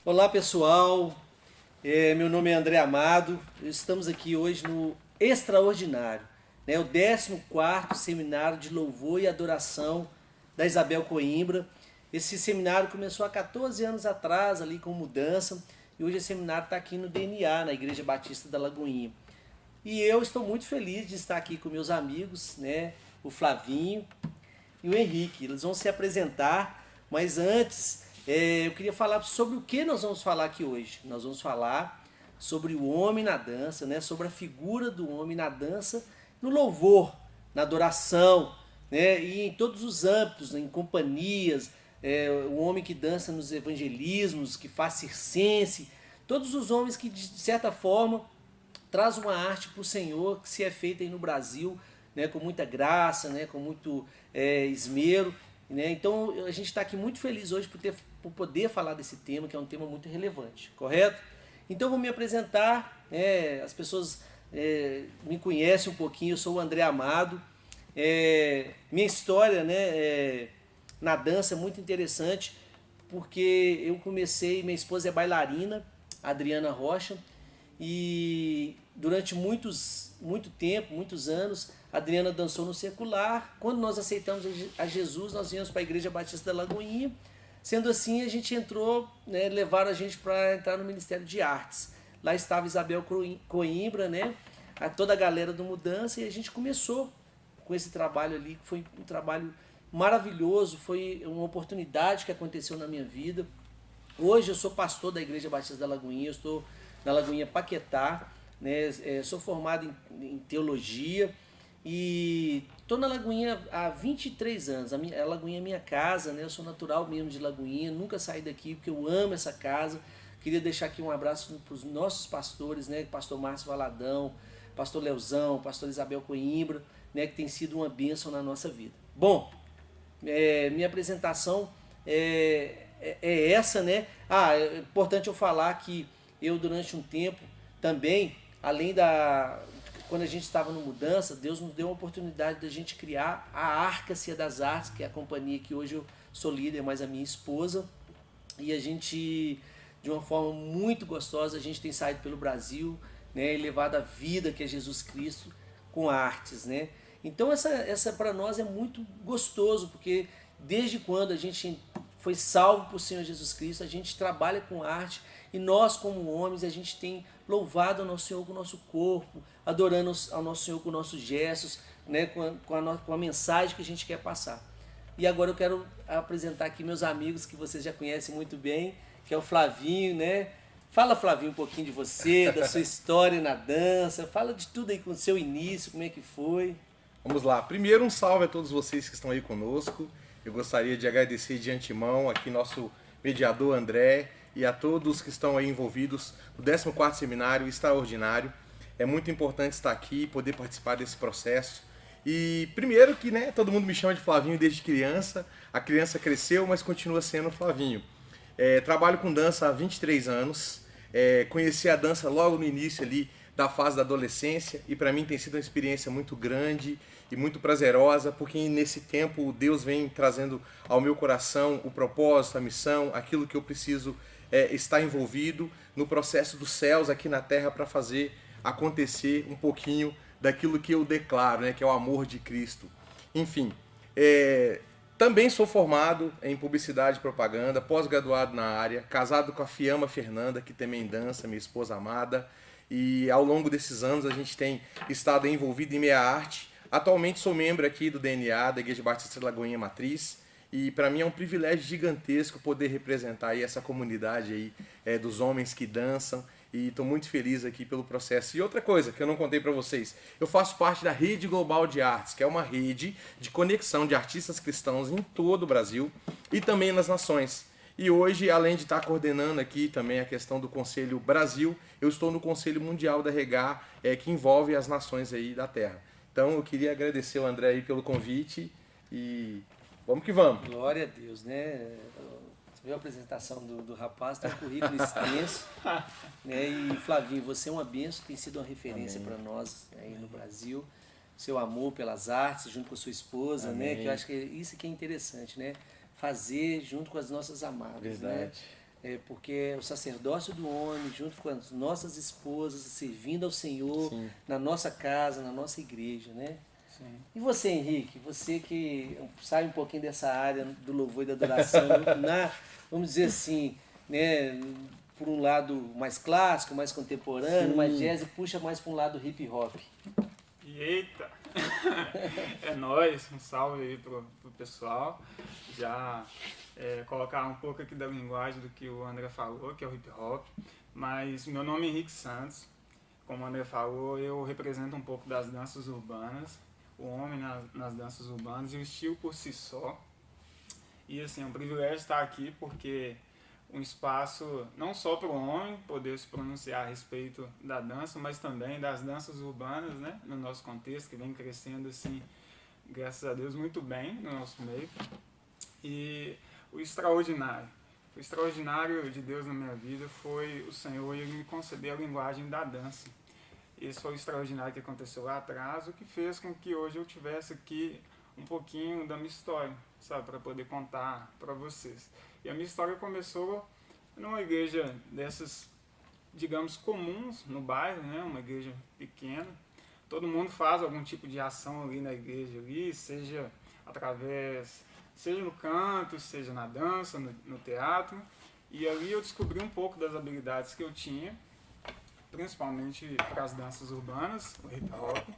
Olá pessoal, meu nome é André Amado, estamos aqui hoje no Extraordinário, né, o 14º Seminário de Louvor e Adoração da Isabel Coimbra. Esse seminário começou há 14 anos atrás, ali com mudança, e hoje esse seminário está aqui no DNA, na Igreja Batista da Lagoinha. E eu estou muito feliz de estar aqui com meus amigos, né, o Flavinho e o Henrique. Eles vão se apresentar, mas antes eu queria falar sobre o que nós vamos falar aqui hoje. Nós vamos falar sobre o homem na dança, né? Sobre a figura do homem na dança, no louvor, na adoração, né? E em todos os âmbitos, em companhias, o homem que dança nos evangelismos, que faz circense, todos os homens que de certa forma traz uma arte para o Senhor que se é feita aí no Brasil, né, com muita graça, né, com muito esmero. Né? Então a gente está aqui muito feliz hoje por poder falar desse tema, que é um tema muito relevante, correto? Então eu vou me apresentar, as pessoas me conhecem um pouquinho, eu sou o André Amado. Minha história, né, na dança é muito interessante, porque eu comecei, minha esposa é bailarina, Adriana Rocha, e durante muito tempo, muitos anos, a Adriana dançou no secular. Quando nós aceitamos a Jesus, nós viemos para a Igreja Batista da Lagoinha. Sendo assim, a gente entrou, né, levaram a gente para entrar no Ministério de Artes. Lá estava Isabel Coimbra, né, toda a galera do Mudança, e a gente começou com esse trabalho ali, que foi um trabalho maravilhoso, foi uma oportunidade que aconteceu na minha vida. Hoje eu sou pastor da Igreja Batista da Lagoinha, eu estou na Lagoinha Paquetá, né? Sou formado em teologia e estou na Lagoinha há 23 anos. A Lagoinha é minha casa, né? Eu sou natural mesmo de Lagoinha, nunca saí daqui porque eu amo essa casa. Queria deixar aqui um abraço para os nossos pastores, né? Pastor Márcio Valadão, pastor Leozão, pastor Isabel Coimbra, né? Que tem sido uma bênção na nossa vida. Bom, minha apresentação é essa, né? É importante eu falar que eu durante um tempo também, além quando a gente estava no Mudança, Deus nos deu a oportunidade da gente criar a Arca-Cia das Artes, que é a companhia que hoje eu sou líder, mas a minha esposa, e a gente, de uma forma muito gostosa, a gente tem saído pelo Brasil, né, e levado a vida que é Jesus Cristo com artes, né? Então essa para nós é muito gostoso, porque desde quando a gente foi salvo por Senhor Jesus Cristo, a gente trabalha com arte, e nós como homens a gente tem louvado ao nosso Senhor com o nosso corpo, adorando ao nosso Senhor com nossos gestos, né, com a mensagem que a gente quer passar. E agora eu quero apresentar aqui meus amigos que vocês já conhecem muito bem, que é o Flavinho, né? Fala, Flavinho, um pouquinho de você, da sua história na dança, fala de tudo aí com o seu início, como é que foi. Vamos lá. Primeiro, um salve a todos vocês que estão aí conosco. Eu gostaria de agradecer de antemão aqui nosso mediador André e a todos que estão aí envolvidos no 14º Seminário Extraordinário. É muito importante estar aqui e poder participar desse processo. E primeiro que, né, todo mundo me chama de Flavinho desde criança. A criança cresceu, mas continua sendo Flavinho. Trabalho com dança há 23 anos. Conheci a dança logo no início ali da fase da adolescência, e para mim tem sido uma experiência muito grande e muito prazerosa, porque nesse tempo Deus vem trazendo ao meu coração o propósito, a missão, aquilo que eu preciso estar envolvido no processo dos céus aqui na terra para fazer acontecer um pouquinho daquilo que eu declaro, né, que é o amor de Cristo. Enfim, também sou formado em publicidade e propaganda, pós-graduado na área, casado com a Fiamma Fernanda, que também dança, minha esposa amada. E ao longo desses anos a gente tem estado envolvido em meia arte. Atualmente sou membro aqui do DNA, da Igreja Batista Lagoinha Matriz. E para mim é um privilégio gigantesco poder representar aí essa comunidade aí, dos homens que dançam. E estou muito feliz aqui pelo processo. E outra coisa que eu não contei para vocês, eu faço parte da Rede Global de Artes, que é uma rede de conexão de artistas cristãos em todo o Brasil e também nas nações. E hoje, além de estar coordenando aqui também a questão do Conselho Brasil, eu estou no Conselho Mundial da Regar, que envolve as nações aí da Terra. Então eu queria agradecer ao André aí pelo convite e vamos que vamos. Glória a Deus, né? Você viu a apresentação do rapaz, tem um currículo extenso, né? E Flavinho, você é uma bênção, tem sido uma referência para nós aí no Brasil. Seu amor pelas artes, junto com a sua esposa, né? Que eu acho que isso que é interessante, né? Fazer junto com as nossas amadas, né? porque é o sacerdócio do homem, junto com as nossas esposas, servindo ao Senhor, Sim. na nossa casa, na nossa igreja, né? Sim. E você, Henrique, você que sai um pouquinho dessa área do louvor e da adoração, vamos dizer assim, né, por um lado mais clássico, mais contemporâneo, mais jazz, e puxa mais para um lado hip hop. E eita! É nóis, um salve aí pro pessoal. Já colocar um pouco aqui da linguagem do que o André falou, que é o hip hop. Mas meu nome é Henrique Santos. Como o André falou, eu represento um pouco das danças urbanas, o homem nas danças urbanas e o estilo por si só. E assim, é um privilégio estar aqui porque um espaço não só para o homem poder se pronunciar a respeito da dança, mas também das danças urbanas, né, no nosso contexto, que vem crescendo assim, graças a Deus, muito bem no nosso meio. E o extraordinário de Deus na minha vida foi o Senhor e Ele me conceder a linguagem da dança. Esse foi o extraordinário que aconteceu lá atrás, o que fez com que hoje eu tivesse aqui um pouquinho da minha história, sabe, para poder contar para vocês. E a minha história começou numa igreja dessas, digamos, comuns no bairro, né, uma igreja pequena. Todo mundo faz algum tipo de ação ali na igreja, ali, seja no canto, seja na dança, no teatro. E ali eu descobri um pouco das habilidades que eu tinha, principalmente para as danças urbanas, o hip hop.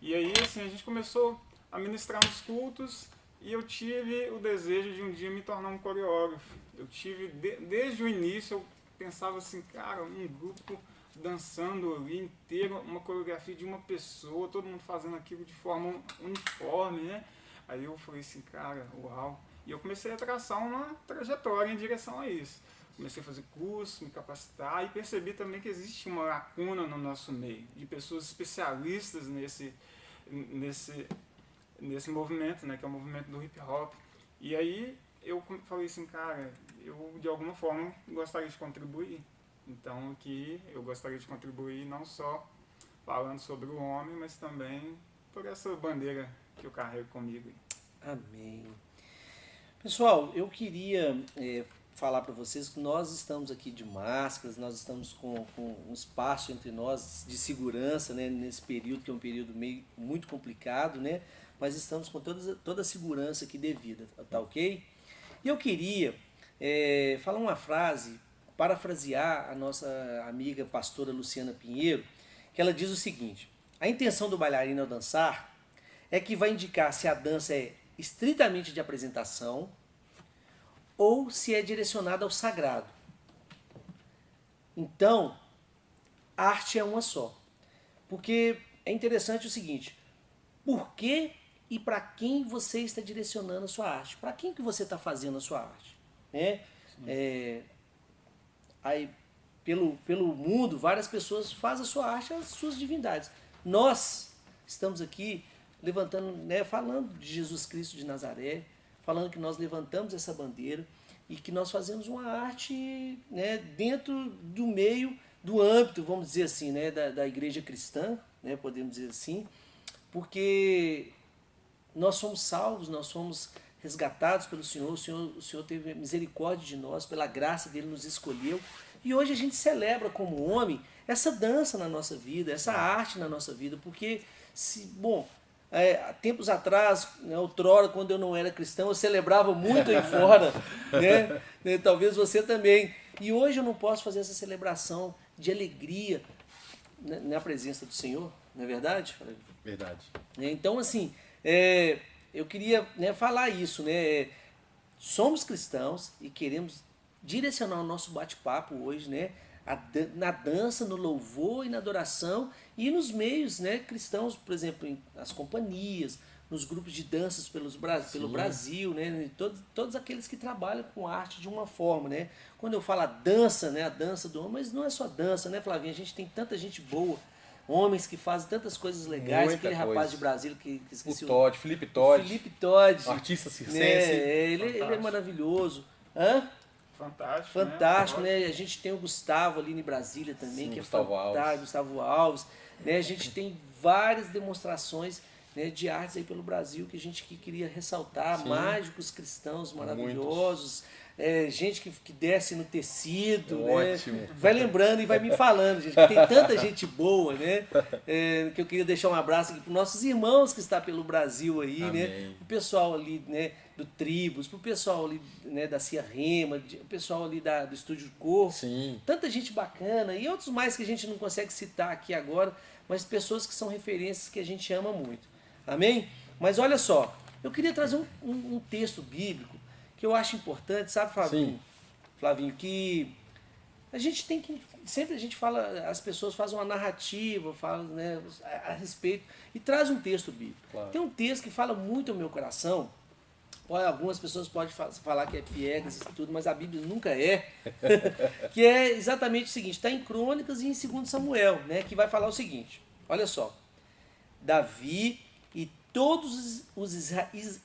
E aí, assim, a gente começou a ministrar nos cultos e eu tive o desejo de um dia me tornar um coreógrafo. Eu tive, desde o início, eu pensava assim, cara, um grupo dançando ali inteiro, uma coreografia de uma pessoa, todo mundo fazendo aquilo de forma uniforme, né? Aí eu falei assim, cara, uau. E eu comecei a traçar uma trajetória em direção a isso. Comecei a fazer curso, me capacitar e percebi também que existe uma lacuna no nosso meio, de pessoas especialistas nesse movimento, né, que é o movimento do hip hop. E aí eu falei assim, cara, eu de alguma forma gostaria de contribuir. Então aqui eu gostaria de contribuir não só falando sobre o homem, mas também por essa bandeira que eu carrego comigo. Amém. Pessoal, eu queria falar para vocês que nós estamos aqui de máscaras, nós estamos com um espaço entre nós de segurança, né, nesse período, que é um período meio muito complicado, né, mas estamos com toda a segurança aqui devida, tá ok? E eu queria falar uma frase, parafrasear a nossa amiga pastora Luciana Pinheiro, que ela diz o seguinte: a intenção do bailarino ao dançar é que vai indicar se a dança é estritamente de apresentação ou se é direcionada ao sagrado. Então, a arte é uma só. Porque é interessante o seguinte: por que e para quem você está direcionando a sua arte? Para quem que você está fazendo a sua arte? Né? Aí, pelo mundo, várias pessoas fazem a sua arte, as suas divindades. Nós estamos aqui levantando, né, falando de Jesus Cristo de Nazaré, falando que nós levantamos essa bandeira e que nós fazemos uma arte, né, dentro do meio, do âmbito, vamos dizer assim, né, da igreja cristã, né, podemos dizer assim, porque nós somos salvos, nós somos resgatados pelo Senhor, o Senhor teve misericórdia de nós, pela graça dele nos escolheu, e hoje a gente celebra como homem essa dança na nossa vida, essa arte na nossa vida, porque, tempos atrás, né, outrora, quando eu não era cristão, eu celebrava muito aí fora, né? Talvez você também. E hoje eu não posso fazer essa celebração de alegria, né, na presença do Senhor, não é verdade? Verdade. Então, assim, eu queria, né, falar isso, né? Somos cristãos e queremos direcionar o nosso bate-papo hoje, né, na dança, no louvor e na adoração e nos meios, né, cristãos, por exemplo, nas companhias, nos grupos de danças pelo Brasil, né, todos aqueles que trabalham com arte de uma forma, né. Quando eu falo a dança, né, a dança do homem, mas não é só dança, né, Flavinha? A gente tem tanta gente boa, homens que fazem tantas coisas legais. Muita aquele coisa. rapaz de Brasília que esqueci O Todd, Felipe Todd. Felipe Todd. Artista circense. Né, ele é maravilhoso. Fantástico, né? A gente tem o Gustavo ali em Brasília também, Sim, que Gustavo é fantástico, Alves. Gustavo Alves. Né? A gente tem várias demonstrações, né, de artes aí pelo Brasil que a gente queria ressaltar, Sim. mágicos cristãos maravilhosos, gente que desce no tecido, Ótimo. né? Vai lembrando e vai me falando, gente, que tem tanta gente boa, né? Que eu queria deixar um abraço aqui para os nossos irmãos que está pelo Brasil aí, Amém. né? O pessoal ali, né, do Tribos, pro pessoal ali, né, da Cia Rema, o pessoal ali do Estúdio Corpo. Sim. Tanta gente bacana e outros mais que a gente não consegue citar aqui agora, mas pessoas que são referências que a gente ama muito. Amém? Mas olha só, eu queria trazer um texto bíblico que eu acho importante, sabe, Flavinho? Sim. Flavinho, que a gente tem que... Sempre a gente fala, as pessoas fazem uma narrativa, falam, né, a respeito, e traz um texto bíblico. Claro. Tem um texto que fala muito ao meu coração. Algumas pessoas podem falar que é piegas e tudo, mas a Bíblia nunca é. Que é exatamente o seguinte, está em Crônicas e em 2 Samuel, né, que vai falar o seguinte, olha só. Davi e todos os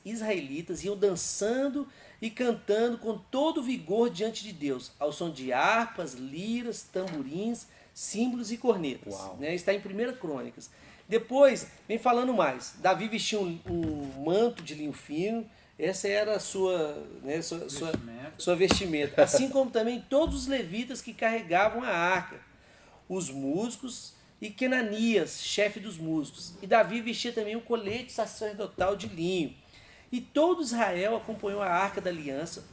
israelitas iam dançando e cantando com todo vigor diante de Deus, ao som de harpas, liras, tamborins, símbolos e cornetas. Uau. Né? Está em 1 Crônicas. Depois, vem falando mais. Davi vestia um manto de linho fino, essa era a sua vestimenta. Assim como também todos os levitas que carregavam a arca, os músicos e Kenanias, chefe dos músicos. E Davi vestia também um colete sacerdotal de linho. E todo Israel acompanhou a arca da aliança.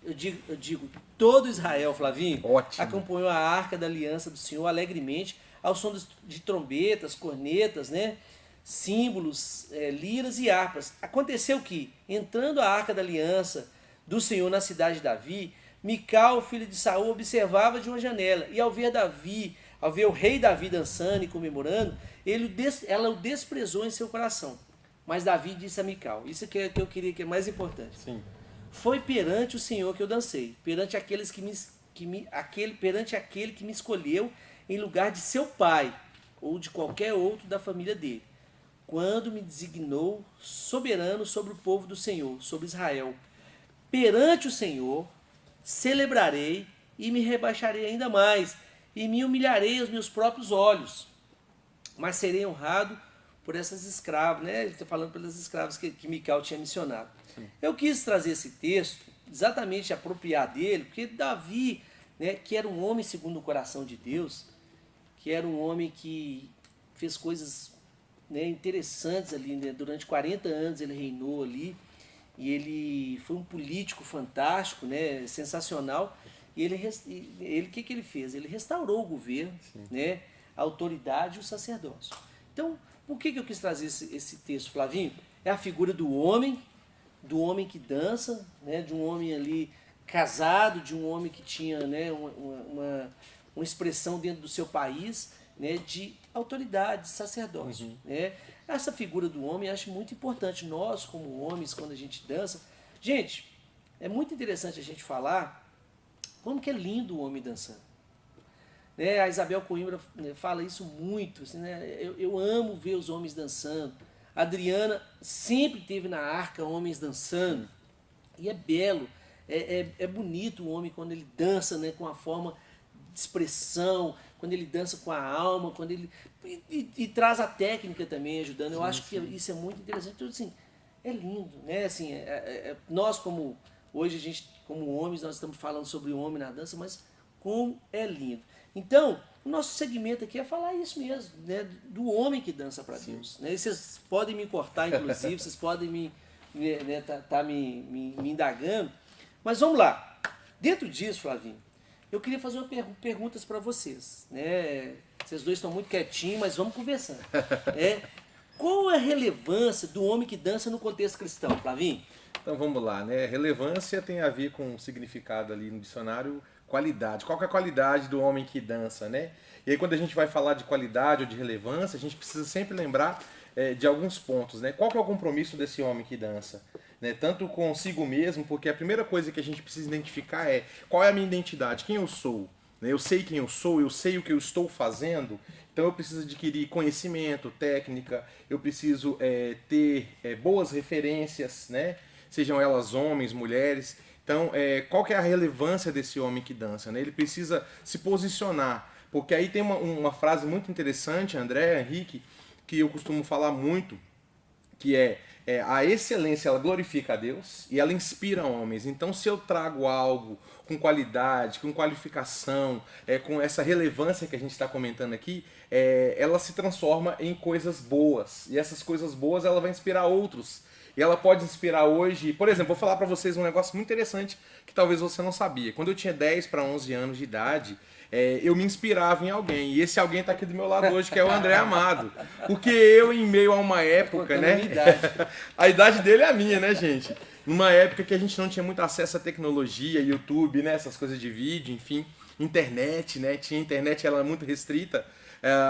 Eu digo todo Israel, Flavinho, Ótimo. acompanhou a arca da aliança do Senhor alegremente, ao som de trombetas, cornetas, né? Símbolos, liras e harpas. Aconteceu que, entrando a arca da aliança do Senhor na cidade de Davi, Mical, filho de Saul, observava de uma janela, e ao ver o rei Davi dançando e comemorando, ela o desprezou em seu coração. Mas Davi disse a Mical, isso que eu queria, que é mais importante. Sim. Foi perante o Senhor que eu dancei, perante aquele que me escolheu em lugar de seu pai, ou de qualquer outro da família dele, quando me designou soberano sobre o povo do Senhor, sobre Israel. Perante o Senhor celebrarei e me rebaixarei ainda mais, e me humilharei aos meus próprios olhos, mas serei honrado por essas escravas, né? Ele está falando pelas escravas que Mical tinha mencionado. Sim. Eu quis trazer esse texto, exatamente apropriar dele, porque Davi, né, que era um homem segundo o coração de Deus, que era um homem que fez coisas, né, interessantes ali, né? Durante 40 anos ele reinou ali, e ele foi um político fantástico, né, sensacional, e ele que ele fez? Ele restaurou o governo, né, a autoridade e o sacerdócio. Então, por que eu quis trazer esse texto, Flavinho? É a figura do homem que dança, né, de um homem ali casado, de um homem que tinha, né, uma expressão dentro do seu país, né, de autoridade, de sacerdócio. Uhum. Né? Essa figura do homem eu acho muito importante. Nós, como homens, quando a gente dança... Gente, é muito interessante a gente falar como que é lindo o homem dançando. Né? A Isabel Coimbra fala isso muito. Assim, né? Eu amo ver os homens dançando. A Adriana sempre teve na arca homens dançando. E é belo, é bonito o homem quando ele dança, né, com a forma de expressão, quando ele dança com a alma, quando ele e traz a técnica também ajudando. Eu acho que isso é muito interessante. Então, assim, é lindo, né? Assim, nós hoje a gente como homens nós estamos falando sobre o homem na dança, mas como é lindo. Então, o nosso segmento aqui é falar isso mesmo, né, do homem que dança para Deus. Né? E vocês podem me cortar, inclusive, vocês podem me indagando. Mas vamos lá. Dentro disso, Flavinho, eu queria fazer perguntas para vocês. Né? Vocês dois estão muito quietinhos, mas vamos conversando. Qual é a relevância do homem que dança no contexto cristão, Flavinho? Então vamos lá, né? Relevância tem a ver com o significado ali no dicionário, qualidade. Qual que é a qualidade do homem que dança, né? E aí quando a gente vai falar de qualidade ou de relevância, a gente precisa sempre lembrar de alguns pontos, né? Qual que é o compromisso desse homem que dança? Né? Tanto consigo mesmo, porque a primeira coisa que a gente precisa identificar é qual é a minha identidade, quem eu sou. Né? Eu sei quem eu sou, eu sei o que eu estou fazendo, então eu preciso adquirir conhecimento, técnica, eu preciso ter boas referências, né? Sejam elas homens, mulheres. Então, qual que é a relevância desse homem que dança? Né? Ele precisa se posicionar, porque aí tem uma frase muito interessante, André, Henrique, que eu costumo falar muito, que a excelência, ela glorifica a Deus e ela inspira homens. Então, se eu trago algo com qualidade, com qualificação, com essa relevância que a gente está comentando aqui, ela se transforma em coisas boas. E essas coisas boas, ela vai inspirar outros. E ela pode inspirar hoje... Por exemplo, vou falar para vocês um negócio muito interessante que talvez você não sabia. Quando eu tinha 10 para 11 anos de idade, eu me inspirava em alguém. E esse alguém está aqui do meu lado hoje, que é o André Amado. Porque eu, em meio a uma época, né? A idade dele é a minha, né, gente? Numa época que a gente não tinha muito acesso à tecnologia, YouTube, né? Essas coisas de vídeo, enfim. Internet, né? Tinha internet, ela era muito restrita.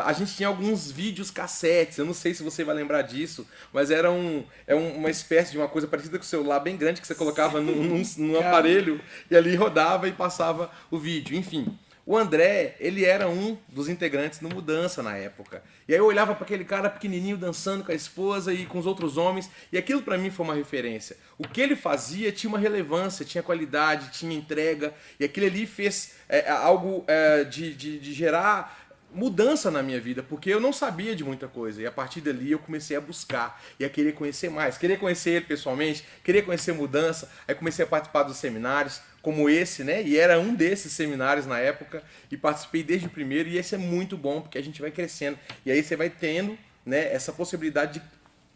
A gente tinha alguns vídeos cassetes, eu não sei se você vai lembrar disso, mas era uma espécie de uma coisa parecida com o celular bem grande que você colocava num aparelho e ali rodava e passava o vídeo, enfim. O André, ele era um dos integrantes no Mudança na época. E aí eu olhava para aquele cara pequenininho dançando com a esposa e com os outros homens, e aquilo para mim foi uma referência. O que ele fazia tinha uma relevância, tinha qualidade, tinha entrega, e aquilo ali fez algo de gerar mudança na minha vida, porque eu não sabia de muita coisa, e a partir dali eu comecei a buscar e a querer conhecer mais, querer conhecer ele pessoalmente, querer conhecer Mudança, aí comecei a participar dos seminários, como esse, né, e era um desses seminários na época, e participei desde o primeiro, e esse é muito bom, porque a gente vai crescendo, e aí você vai tendo, né, essa possibilidade de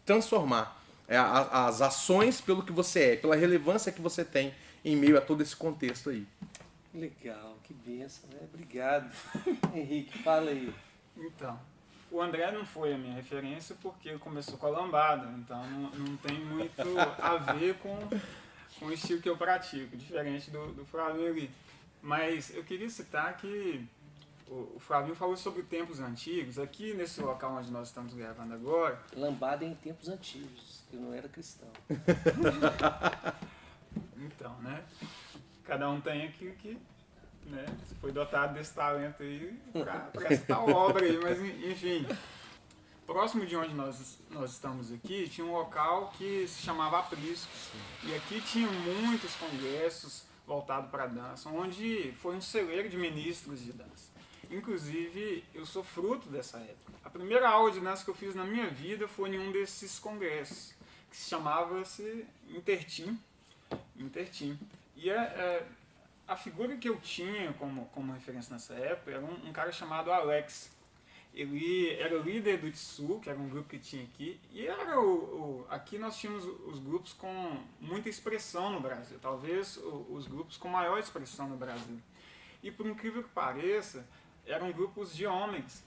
transformar as ações pelo que você é, pela relevância que você tem em meio a todo esse contexto aí. Legal, que benção, né? Obrigado. Henrique, fala aí. Então, o André não foi a minha referência porque ele começou com a lambada, então não tem muito a ver com o estilo que eu pratico, diferente do Flavinho ali. Mas eu queria citar que o Flavinho falou sobre tempos antigos, aqui nesse local onde nós estamos gravando agora. Lambada em tempos antigos, eu não era cristão. Então, né? Cada um tem aquilo que, né, foi dotado desse talento aí para essa tal obra aí, mas enfim. Próximo de onde nós estamos aqui, tinha um local que se chamava Aprisco. E aqui tinha muitos congressos voltados para a dança, onde foi um celeiro de ministros de dança. Inclusive, eu sou fruto dessa época. A primeira aula de dança que eu fiz na minha vida foi em um desses congressos, que se chamava-se Intertim. E a figura que eu tinha como referência nessa época era um cara chamado Alex. Ele era o líder do Tsu, que era um grupo que tinha aqui, e era aqui nós tínhamos os grupos com muita expressão no Brasil, talvez os grupos com maior expressão no Brasil. E por incrível que pareça, eram grupos de homens.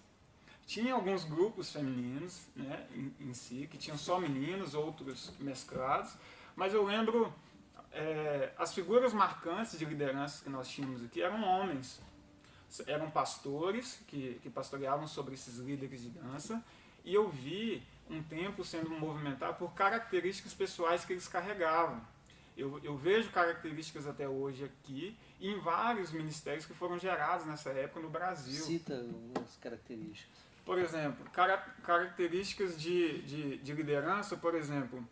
Tinha alguns grupos femininos, né, em si, que tinham só meninos, outros mesclados, mas eu lembro... as figuras marcantes de liderança que nós tínhamos aqui eram homens. Eram pastores que pastoreavam sobre esses líderes de dança, e eu vi um tempo sendo movimentado por características pessoais que eles carregavam. Eu vejo características até hoje aqui em vários ministérios que foram gerados nessa época no Brasil. Cita algumas características. Por exemplo, características de liderança, por exemplo,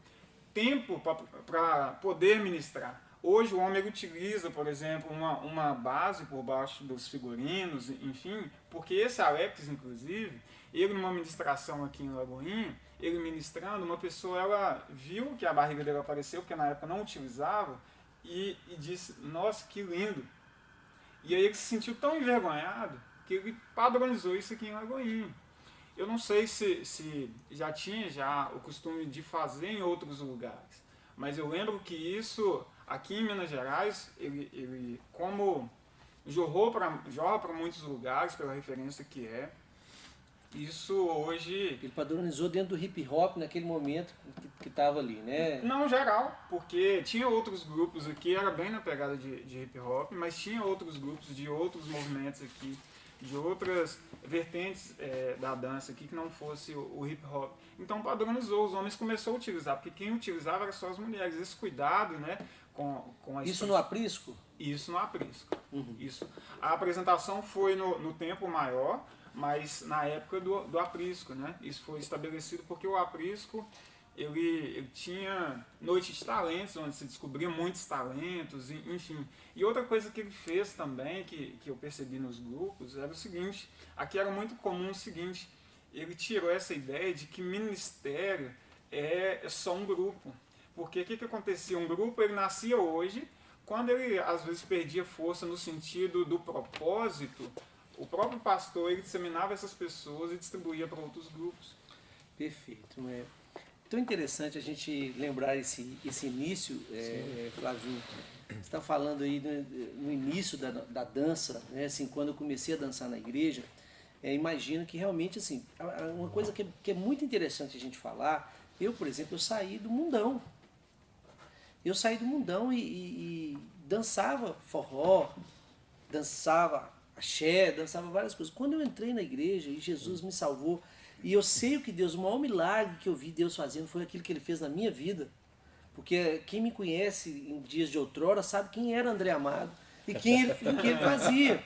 tempo para poder ministrar. Hoje o homem utiliza, por exemplo, uma base por baixo dos figurinos, enfim, porque esse Alex, inclusive, ele numa ministração aqui em Lagoinha, ele ministrando, uma pessoa ela viu que a barriga dele apareceu, porque na época não utilizava, e disse, nossa, que lindo. E aí ele se sentiu tão envergonhado que ele padronizou isso aqui em Lagoinha. Eu não sei se já tinha o costume de fazer em outros lugares, mas eu lembro que isso, aqui em Minas Gerais, ele como jorra para muitos lugares, pela referência que é, isso hoje... Ele padronizou dentro do hip hop naquele momento que estava ali, né? Não, geral, porque tinha outros grupos aqui, era bem na pegada de hip hop, mas tinha outros grupos de outros movimentos aqui, de outras vertentes da dança aqui que não fosse o hip hop. Então padronizou, os homens começaram a utilizar, porque quem utilizava era só as mulheres. Esse cuidado, né, com a Isso no Aprisco? Isso no Aprisco. Uhum. Isso. A apresentação foi no tempo maior, mas na época do Aprisco, né? Isso foi estabelecido porque o Aprisco ele tinha noite de talentos, onde se descobria muitos talentos, enfim. E outra coisa que ele fez também, que eu percebi nos grupos, era o seguinte, aqui era muito comum o seguinte, ele tirou essa ideia de que ministério é só um grupo. Porque o que acontecia? Um grupo ele nascia hoje, quando ele às vezes perdia força no sentido do propósito, o próprio pastor ele disseminava essas pessoas e distribuía para outros grupos. Perfeito. É tão interessante a gente lembrar esse início, Flavinho. Você está falando aí no início da dança, né? Assim, quando eu comecei a dançar na igreja, imagino que realmente, assim, uma coisa que é muito interessante a gente falar, eu, por exemplo, eu saí do mundão. Eu saí do mundão e dançava forró, dançava axé, dançava várias coisas. Quando eu entrei na igreja e Jesus me salvou, e eu sei o que Deus, o maior milagre que eu vi Deus fazendo foi aquilo que Ele fez na minha vida. Porque quem me conhece em dias de outrora sabe quem era André Amado e o que ele fazia.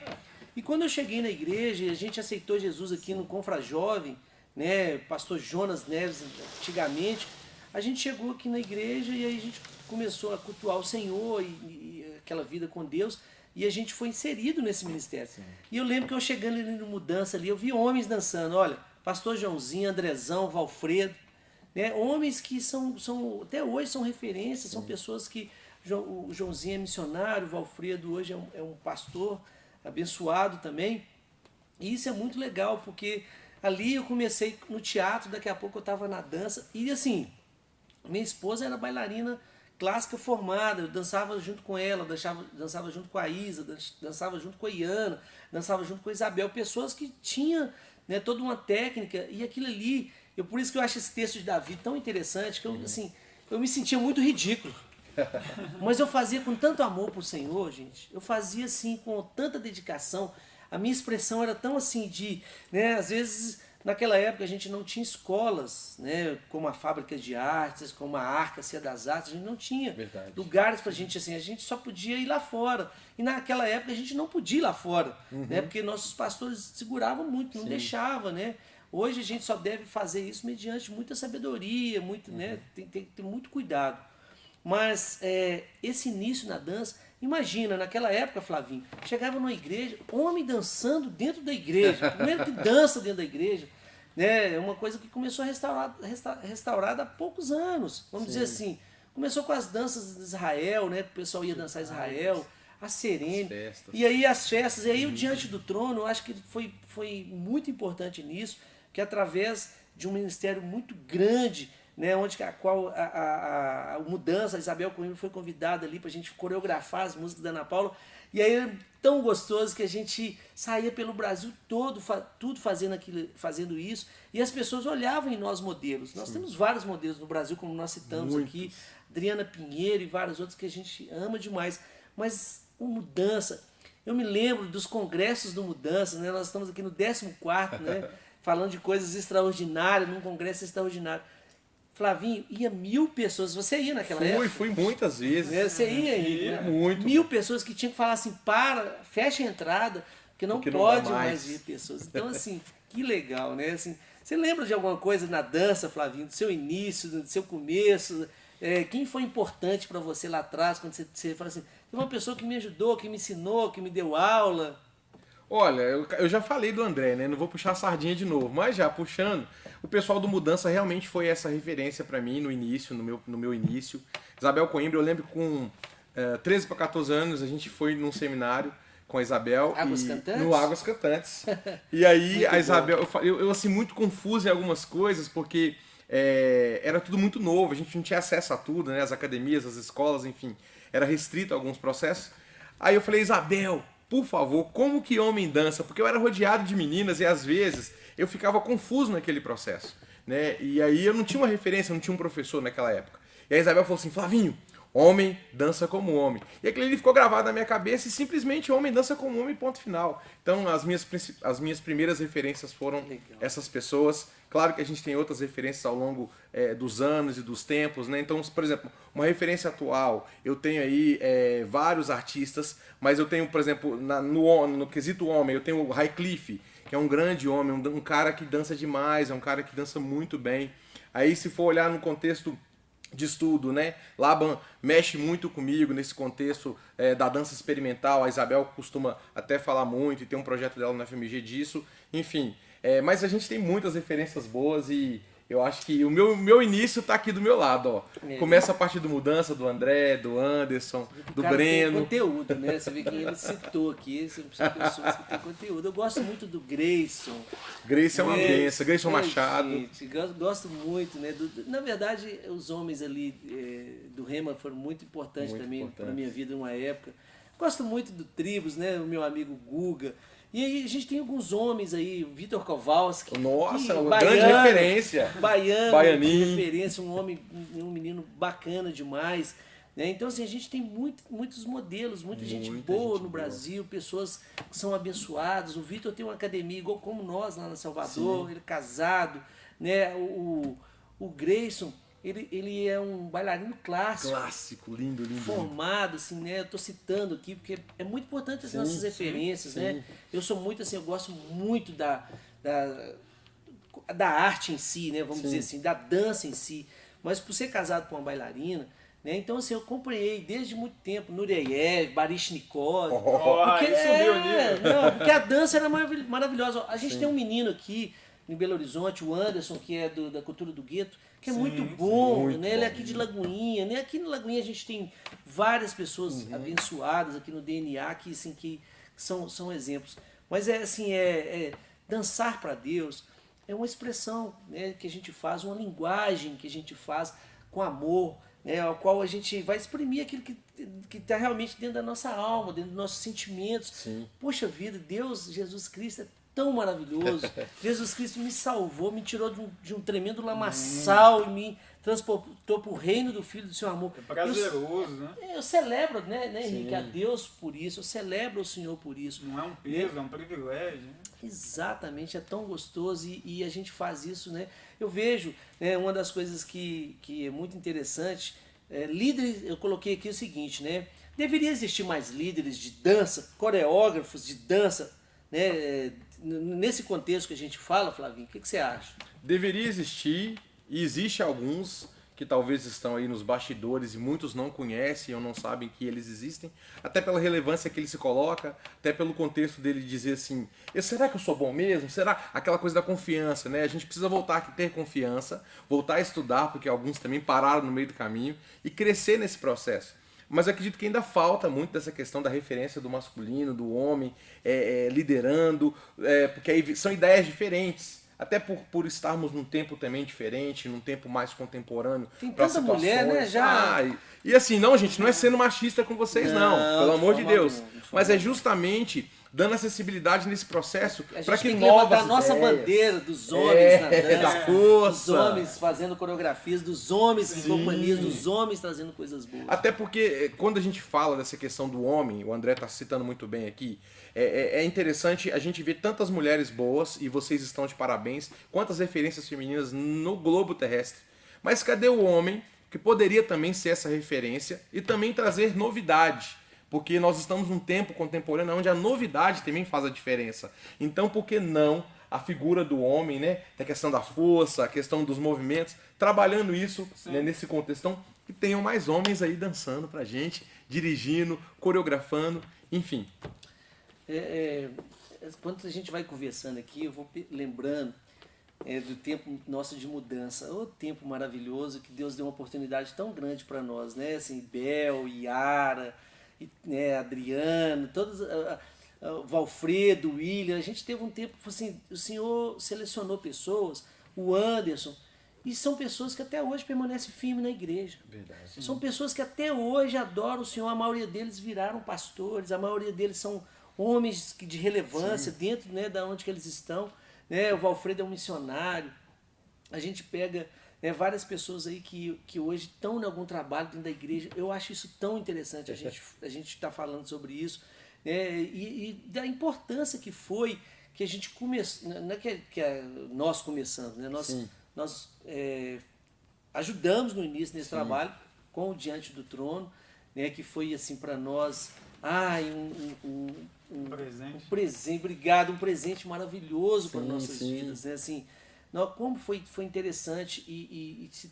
E quando eu cheguei na igreja e a gente aceitou Jesus aqui no Confra Jovem, né, pastor Jonas Neves, antigamente, a gente chegou aqui na igreja e aí a gente começou a cultuar o Senhor e aquela vida com Deus, e a gente foi inserido nesse ministério. Sim. E eu lembro que eu chegando ali no Mudança ali, eu vi homens dançando, olha, pastor Joãozinho, Andrezão, Valfredo, né, homens que são até hoje são referências, são pessoas que, o Joãozinho é missionário, o Valfredo hoje é um pastor abençoado também, e isso é muito legal, porque ali eu comecei no teatro, daqui a pouco eu estava na dança, e assim, minha esposa era bailarina clássica formada, eu dançava junto com ela, dançava junto com a Isa, dançava junto com a Iana, dançava junto com a Isabel, pessoas que tinham, né, toda uma técnica, e aquilo ali, por isso que eu acho esse texto de Davi tão interessante, que eu me sentia muito ridículo, mas eu fazia com tanto amor pro Senhor, gente, eu fazia assim com tanta dedicação, a minha expressão era tão assim né, às vezes naquela época a gente não tinha escolas, né, como a Fábrica de Artes, como a Arca das Artes, a gente não tinha lugares pra gente, assim, a gente só podia ir lá fora. E naquela época a gente não podia ir lá fora, né, porque nossos pastores seguravam muito, não deixavam, né. Hoje a gente só deve fazer isso mediante muita sabedoria, muito, né, tem que ter muito cuidado. Mas esse início na dança, imagina, naquela época, Flavinho, chegava numa igreja, homem dançando dentro da igreja, primeiro que dança dentro da igreja, né? É uma coisa que começou a restaurada há poucos anos, vamos dizer assim. Começou com as danças de Israel, né? O pessoal ia dançar Israel, a Serene, e aí as festas, e aí o Diante do Trono, eu acho que foi muito importante nisso, que através de um ministério muito grande, né, onde a Mudança, a Isabel Coimbra foi convidada ali para a gente coreografar as músicas da Ana Paula, e aí era tão gostoso que a gente saía pelo Brasil todo, tudo fazendo isso, e as pessoas olhavam em nós modelos. Nós temos vários modelos no Brasil, como nós citamos aqui, Adriana Pinheiro e vários outros que a gente ama demais, mas o Mudança, eu me lembro dos congressos do Mudança, né, nós estamos aqui no 14º, né, falando de coisas extraordinárias, num congresso extraordinário. Flavinho, ia 1000 pessoas. Você ia naquela época? Fui muitas vezes. Você ia, né? Muito. 1000 pessoas que tinham que falar assim, fecha a entrada, porque não pode mais ir pessoas. Então, assim, que legal, né? Assim, você lembra de alguma coisa na dança, Flavinho, do seu início, do seu começo? Quem foi importante para você lá atrás, quando você fala assim, tem uma pessoa que me ajudou, que me ensinou, que me deu aula? Olha, eu já falei do André, né? Não vou puxar a sardinha de novo, mas já puxando, o pessoal do Mudança realmente foi essa referência para mim no início, no meu início. Isabel Coimbra, eu lembro que com 13 para 14 anos a gente foi num seminário com a Isabel. Águas Cantantes? No Águas Cantantes. E aí a Isabel, eu assim, muito confuso em algumas coisas, porque era tudo muito novo, a gente não tinha acesso a tudo, né? As academias, as escolas, enfim, era restrito a alguns processos. Aí eu falei, Isabel, por favor, como que homem dança? Porque eu era rodeado de meninas e às vezes eu ficava confuso naquele processo, né? E aí eu não tinha uma referência, não tinha um professor naquela época. E a Isabel falou assim, Flavinho, homem dança como homem. E aquilo ali ficou gravado na minha cabeça e simplesmente homem dança como homem, ponto final. Então as minhas primeiras referências foram essas pessoas. Claro que a gente tem outras referências ao longo dos anos e dos tempos, né? Então, por exemplo, uma referência atual, eu tenho aí vários artistas, mas eu tenho, por exemplo, no quesito homem, eu tenho o Wycliffe, que é um grande homem, um cara que dança demais, é um cara que dança muito bem. Aí, se for olhar no contexto de estudo, né? Laban mexe muito comigo nesse contexto da dança experimental, a Isabel costuma até falar muito e tem um projeto dela na FMG disso, enfim. Mas a gente tem muitas referências boas e Eu acho que o meu início tá aqui do meu lado, ó. É. Começa a partir do Mudança, do André, do Anderson, do O cara tem Breno. conteúdo, né? Você vê quem ele citou aqui, são pessoas que têm conteúdo. Eu gosto muito do Grayson. Grace é uma benção, Grayson Machado. Gente, gosto muito, né? Na verdade, os homens ali do Rema foram muito importantes Muito também importantes. para minha vida em uma época. Gosto muito do Tribos, né? O meu amigo Guga. E aí a gente tem alguns homens aí, o Vitor Kowalski. Nossa, que- uma grande referência. Baianinho. de referência, um homem, um menino bacana demais. Né? Então, assim, a gente tem muitos modelos, muita gente boa no Brasil, pessoas que são abençoadas. O Vitor tem uma academia igual como nós lá na Salvador, ele é casado. Né? O Grayson, ele é um bailarino clássico. Clássico, lindo, lindo. Formado, assim, né? Eu tô citando aqui, porque é muito importante as nossas referências, né? Eu sou muito, assim, eu gosto muito da arte em si, né? Vamos dizer assim, da dança em si. Mas por ser casado com uma bailarina, né? Então, assim, eu acompanhei desde muito tempo Nureyev, Baryshnikov. Aí subiu o nível. Não, porque a dança era maravilhosa. A gente tem um menino aqui em Belo Horizonte, o Anderson, que é da cultura do gueto, que é muito bom, muito né? Ele é bom. aqui de Lagoinha, né? Aqui no Lagoinha a gente tem várias pessoas abençoadas aqui no DNA que, assim, que são exemplos. Mas é assim, dançar para Deus é uma expressão, né, que a gente faz, uma linguagem que a gente faz com amor, né, ao qual a gente vai exprimir aquilo que está realmente dentro da nossa alma, dentro dos nossos sentimentos. Sim. Poxa vida, Deus, Jesus Cristo é tão maravilhoso. Jesus Cristo me salvou, me tirou de um tremendo lamaçal e me transportou para o reino do Filho do seu amor. É prazeroso, né? Eu celebro, né, Henrique, a Deus por isso, eu celebro o Senhor por isso. Não é um peso, é um privilégio. Né? Exatamente, é tão gostoso e a gente faz isso, né? Eu vejo, né, uma das coisas que é muito interessante, líderes, eu coloquei aqui o seguinte, né? Deveria existir mais líderes de dança, coreógrafos de dança, né? Nesse contexto que a gente fala, Flavinho, o que você acha? Deveria existir, e existe alguns que talvez estão aí nos bastidores e muitos não conhecem ou não sabem que eles existem, até pela relevância que ele se coloca, até pelo contexto dele dizer assim, será que eu sou bom mesmo? Será? Aquela coisa da confiança, né? A gente precisa voltar a ter confiança, voltar a estudar, porque alguns também pararam no meio do caminho, e crescer nesse processo. Mas eu acredito que ainda falta muito dessa questão da referência do masculino, do homem, liderando, porque aí são ideias diferentes. Até por estarmos num tempo também diferente, num tempo mais contemporâneo. Tem pra tanta mulher, né? Já... E assim, não, gente, não é sendo machista com vocês, não. Pelo amor de forma Deus. alguma, de forma Mas é justamente dando acessibilidade nesse processo A gente para que tem que novas levantar a nossa ideias, bandeira dos homens na dança, da força. dos homens fazendo coreografias, dos homens em companhias, dos homens trazendo coisas boas. Até porque quando a gente fala dessa questão do homem, o André está citando muito bem aqui, é interessante a gente ver tantas mulheres boas, e vocês estão de parabéns, quantas referências femininas no globo terrestre. Mas cadê o homem que poderia também ser essa referência e também trazer novidade? Porque nós estamos num tempo contemporâneo onde a novidade também faz a diferença. Então, por que não a figura do homem, né? A questão da força, a questão dos movimentos, trabalhando isso, né, nesse contexto. Então, que tenham mais homens aí dançando pra gente, dirigindo, coreografando, enfim. Quando a gente vai conversando aqui, eu vou lembrando do tempo nosso de mudança. O tempo maravilhoso que Deus deu uma oportunidade tão grande para nós, né? Assim, Bel, Yara, né, Adriano, todos, Valfredo, William. A gente teve um tempo, assim, o Senhor selecionou pessoas, o Anderson, e são pessoas que até hoje permanecem firmes na igreja. Verdade. São pessoas que até hoje adoram o Senhor, a maioria deles viraram pastores, a maioria deles são homens de relevância dentro, né, da onde que eles estão. Né? O Valfredo é um missionário. A gente pega, né, várias pessoas aí que hoje estão em algum trabalho dentro da igreja. Eu acho isso tão interessante, a gente está falando sobre isso. Né? E da importância que foi que a gente começou, não é que nós começamos, né? Nós ajudamos no início nesse trabalho com o Diante do Trono, né, que foi assim para nós um presente, obrigado, um presente maravilhoso para nossas vidas, né? Assim, como foi interessante e se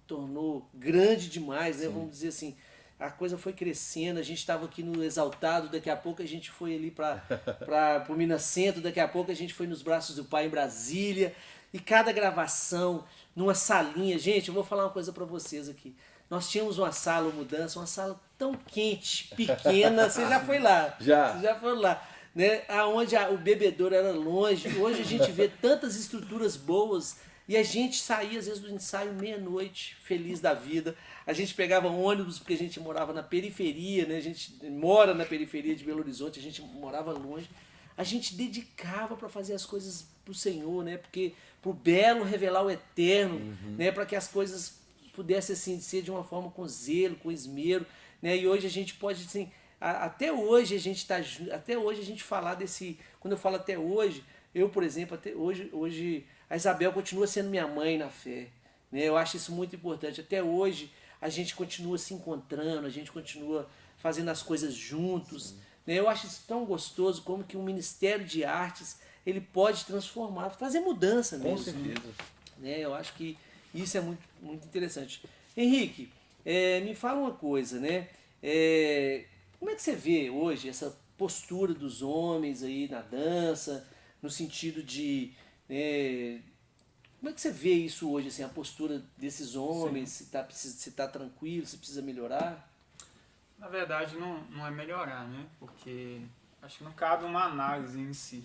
tornou grande demais, né? Vamos dizer assim, a coisa foi crescendo, a gente estava aqui no Exaltado, daqui a pouco a gente foi ali para o Minas Centro, daqui a pouco a gente foi nos Braços do Pai em Brasília, e cada gravação, numa salinha. Gente, eu vou falar uma coisa para vocês aqui. Nós tínhamos uma sala, uma mudança, uma sala tão quente, pequena. Você já foi lá? Já. Você já foi lá. Né? Aonde o bebedouro era longe. Hoje a gente vê tantas estruturas boas e a gente saía às vezes do ensaio meia-noite, feliz da vida. A gente pegava ônibus porque a gente morava na periferia, né? A gente mora na periferia de Belo Horizonte, a gente morava longe. A gente dedicava para fazer as coisas pro Senhor, né? Porque pro belo revelar o eterno, né? Para que as coisas pudessem assim ser de uma forma com zelo, com esmero, né? E hoje a gente pode assim, até hoje a gente falar desse, quando eu falo até hoje, eu, por exemplo, até hoje a Isabel continua sendo minha mãe na fé, né? Eu acho isso muito importante. Até hoje a gente continua se encontrando, a gente continua fazendo as coisas juntos, né? Eu acho isso tão gostoso como que o Ministério de Artes ele pode transformar, trazer mudança mesmo. Com certeza. Né? Eu acho que isso é muito, muito interessante. Henrique, me fala uma coisa, né? Como é que você vê hoje essa postura dos homens aí na dança, no sentido de... como é que você vê isso hoje, assim, a postura desses homens, se tá tranquilo, se precisa melhorar? Na verdade, não é melhorar, né? Porque acho que não cabe uma análise em si.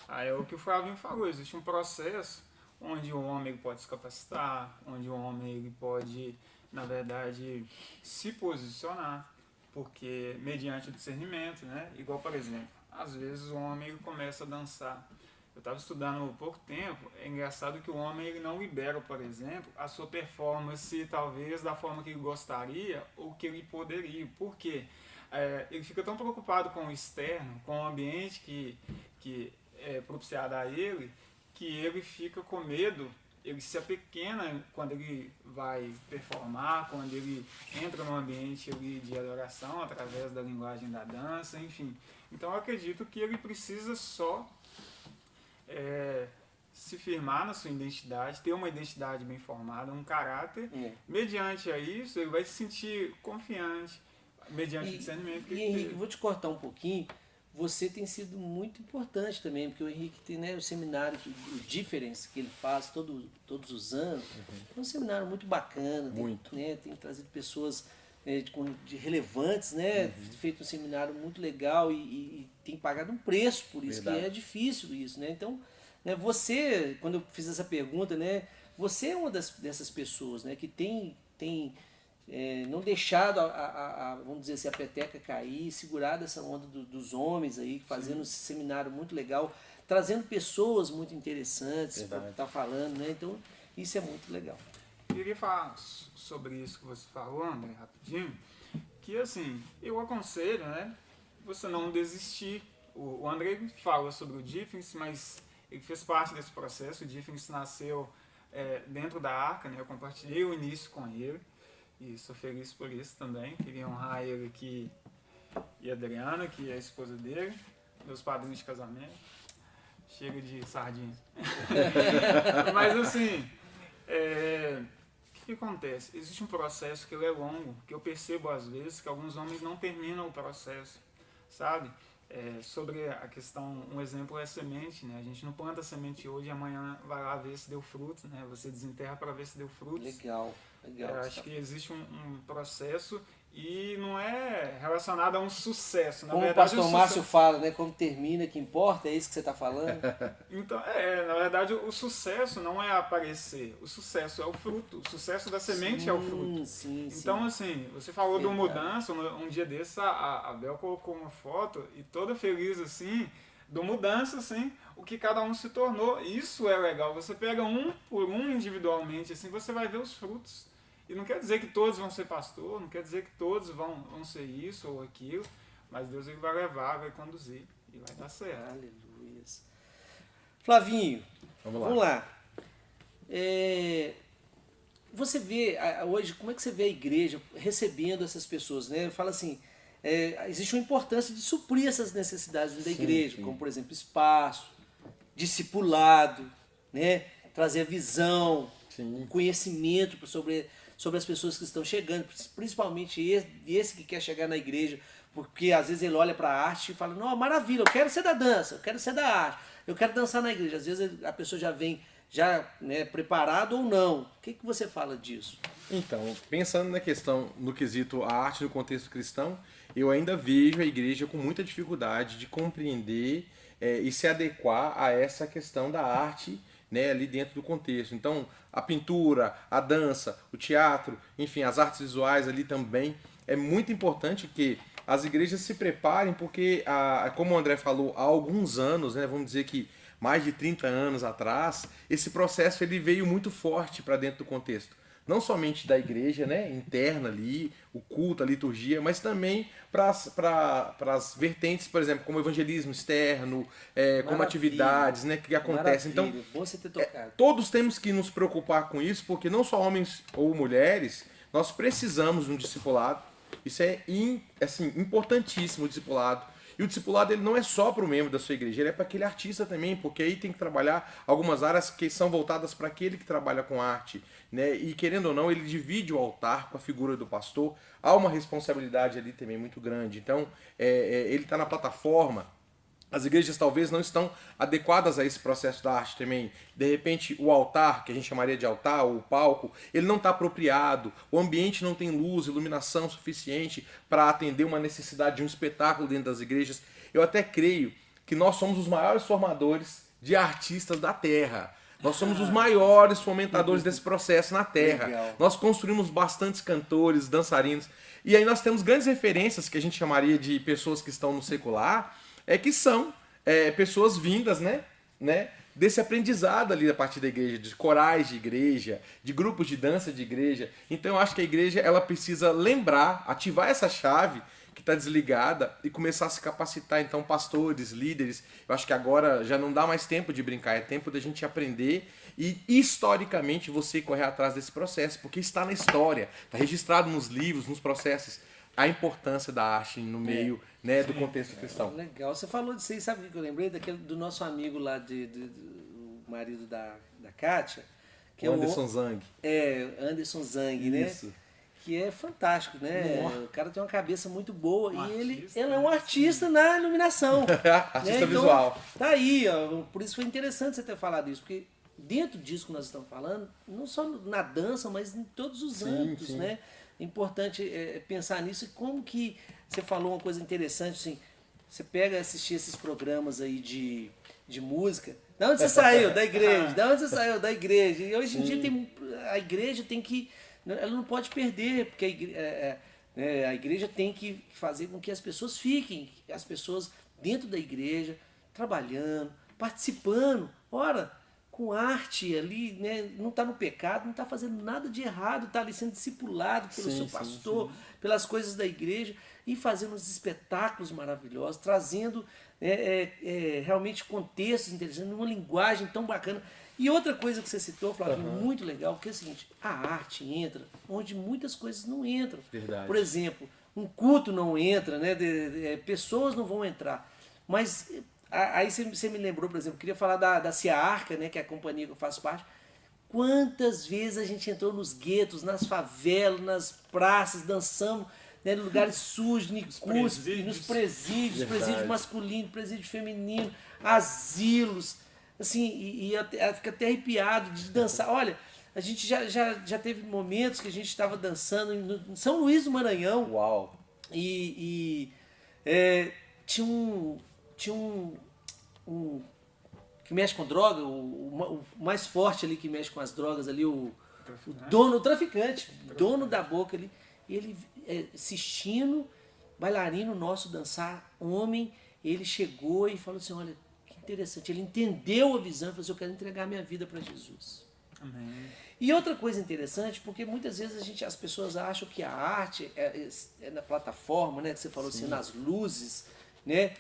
Aí é o que o Flavinho falou, existe um processo onde o homem pode se capacitar, onde o homem ele pode, na verdade, se posicionar, porque mediante o discernimento, né? Igual, por exemplo, às vezes o homem ele começa a dançar. Eu estava estudando há pouco tempo, é engraçado que o homem ele não libera, por exemplo, a sua performance talvez da forma que ele gostaria ou que ele poderia. Por quê? Ele fica tão preocupado com o externo, com o ambiente que é propiciado a ele, que ele fica com medo, ele se apequena quando ele vai performar, quando ele entra num ambiente de adoração através da linguagem da dança, enfim. Então eu acredito que ele precisa só se firmar na sua identidade, ter uma identidade bem formada, um caráter. Mediante a isso, ele vai se sentir confiante, mediante o discernimento que ele Henrique, teve. vou te cortar um pouquinho. Você tem sido muito importante também, porque o Henrique tem, né, o seminário, o Difference, que ele faz todos os anos. É um seminário muito bacana. Muito. Tem trazido pessoas de relevantes, né? Feito um seminário muito legal e tem pagado um preço por isso, Verdade. que é difícil isso, né? Então, né, você, quando eu fiz essa pergunta, né, você é uma dessas pessoas, né, que tem não deixado vamos dizer assim, a peteca cair, segurado essa onda dos homens aí, fazendo esse seminário muito legal, trazendo pessoas muito interessantes para estar falando, né? Então, isso é muito legal. Eu queria falar sobre isso que você falou, André, rapidinho, que assim, eu aconselho, né, você não desistir. O André fala sobre o Difference, mas ele fez parte desse processo. O Difference nasceu dentro da Arca, né, eu compartilhei o início com ele, e sou feliz por isso também. Queria honrar ele aqui e a Adriana, que é a esposa dele, meus padrinhos de casamento. Chega de sardinha. Mas assim, o que acontece? Existe um processo que ele é longo, que eu percebo às vezes que alguns homens não terminam o processo, sabe? Sobre a questão, um exemplo é a semente, né? A gente não planta a semente hoje e amanhã vai lá ver se deu fruto, né? Você desenterra para ver se deu fruto. Legal. Acho que existe um processo e não é relacionado a um sucesso. Na Como verdade, o pastor Márcio fala, né? Como termina que importa, é isso que você está falando? Então, na verdade, o sucesso não é aparecer, o sucesso é o fruto, o sucesso da semente é o fruto. Sim, então, assim, você falou de uma mudança, um dia desse a Bel colocou uma foto e toda feliz, assim, de mudança, assim, o que cada um se tornou. Isso é legal, você pega um por um individualmente, assim, você vai ver os frutos. E não quer dizer que todos vão ser pastor, não quer dizer que todos vão ser isso ou aquilo, mas Deus ele vai levar, vai conduzir e vai dar certo. Aleluia. Flavinho, Vamos lá. Você vê hoje, como é que você vê a igreja recebendo essas pessoas, né? Fala assim, existe uma importância de suprir essas necessidades da igreja, como por exemplo espaço, discipulado, né? Trazer a visão, conhecimento sobre as pessoas que estão chegando, principalmente esse que quer chegar na igreja, porque às vezes ele olha para a arte e fala, não, maravilha, eu quero ser da dança, eu quero ser da arte, eu quero dançar na igreja. Às vezes a pessoa já vem já, né, preparado ou não. O que você fala disso? Então, pensando na questão, no quesito a arte no contexto cristão, eu ainda vejo a igreja com muita dificuldade de compreender e se adequar a essa questão da arte, né, ali dentro do contexto. Então, a pintura, a dança, o teatro, enfim, as artes visuais ali também, é muito importante que as igrejas se preparem, porque, como o André falou, há alguns anos, né, vamos dizer que mais de 30 anos atrás, esse processo ele veio muito forte para dentro do contexto. Não somente da igreja, né, interna ali, o culto, a liturgia, mas também para as vertentes, por exemplo, como evangelismo externo, como atividades, né, que acontecem. Então, bom você ter tocado. todos temos que nos preocupar com isso, porque não só homens ou mulheres, nós precisamos de um discipulado. Isso é assim, importantíssimo, o discipulado. E o discipulado ele não é só para o membro da sua igreja, ele é para aquele artista também, porque aí tem que trabalhar algumas áreas que são voltadas para aquele que trabalha com arte, né? E querendo ou não, ele divide o altar com a figura do pastor. Há uma responsabilidade ali também muito grande. Então, ele está na plataforma. As igrejas talvez não estão adequadas a esse processo da arte também. De repente, o altar, que a gente chamaria de altar, ou o palco, ele não está apropriado. O ambiente não tem luz, iluminação suficiente para atender uma necessidade de um espetáculo dentro das igrejas. Eu até creio que nós somos os maiores formadores de artistas da Terra. Nós somos os maiores fomentadores desse processo na Terra. Legal. Nós construímos bastantes cantores, dançarinos. E aí nós temos grandes referências que a gente chamaria de pessoas que estão no secular, que são pessoas vindas, né, desse aprendizado ali a partir da igreja, de corais de igreja, de grupos de dança de igreja. Então eu acho que a igreja ela precisa lembrar, ativar essa chave que está desligada e começar a se capacitar. Então, pastores, líderes, eu acho que agora já não dá mais tempo de brincar, é tempo da gente aprender e historicamente você correr atrás desse processo, porque está na história, está registrado nos livros, nos processos, a importância da arte no meio, né, do contexto cristão. Legal. Você falou disso aí, sabe o que eu lembrei? Do nosso amigo lá, do marido da Kátia. Que o Anderson Zang. Anderson Zang, né? Isso. Que é fantástico, né? Nossa. O cara tem uma cabeça muito boa Um e ele artista, é um artista na iluminação. Artista visual. Tá aí, ó, por isso foi interessante você ter falado isso, porque dentro disso que nós estamos falando, não só na dança, mas em todos os âmbitos, sim. né? É importante pensar nisso e como que você falou uma coisa interessante, assim, você pega e assistir esses programas aí de música. Da onde você saiu? Da igreja. Da onde você saiu? Da igreja. E hoje em dia a igreja tem que. Ela não pode perder, porque a igreja tem que fazer com que as pessoas fiquem, as pessoas dentro da igreja, trabalhando, participando. Ora, com arte ali, né, não está no pecado, não está fazendo nada de errado, está ali sendo discipulado pelo seu pastor, pelas coisas da igreja e fazendo uns espetáculos maravilhosos, trazendo realmente contextos interessantes, uma linguagem tão bacana. E outra coisa que você citou, Flávio, muito legal, que é o seguinte, a arte entra onde muitas coisas não entram. Verdade. Por exemplo, um culto não entra, né, pessoas não vão entrar, mas... Aí você me lembrou, por exemplo, eu queria falar da Ciarca, né, que é a companhia que eu faço parte. Quantas vezes a gente entrou nos guetos, nas favelas, nas praças, dançando, né, em lugares sujos, nos presídios, presídio masculino, presídio feminino, asilos, assim, e fica até arrepiado de dançar. Olha, a gente já teve momentos que a gente estava dançando em São Luís do Maranhão. Uau! Tinha um que mexe com droga, o mais forte ali que mexe com as drogas ali, o traficante, dono da boca ali, ele assistindo bailarino nosso dançar, homem, ele chegou e falou assim, olha, que interessante, ele entendeu a visão e falou assim, eu quero entregar minha vida para Jesus. Amém. E outra coisa interessante, porque muitas vezes as pessoas acham que a arte é na plataforma, né, que você falou assim, nas luzes, né?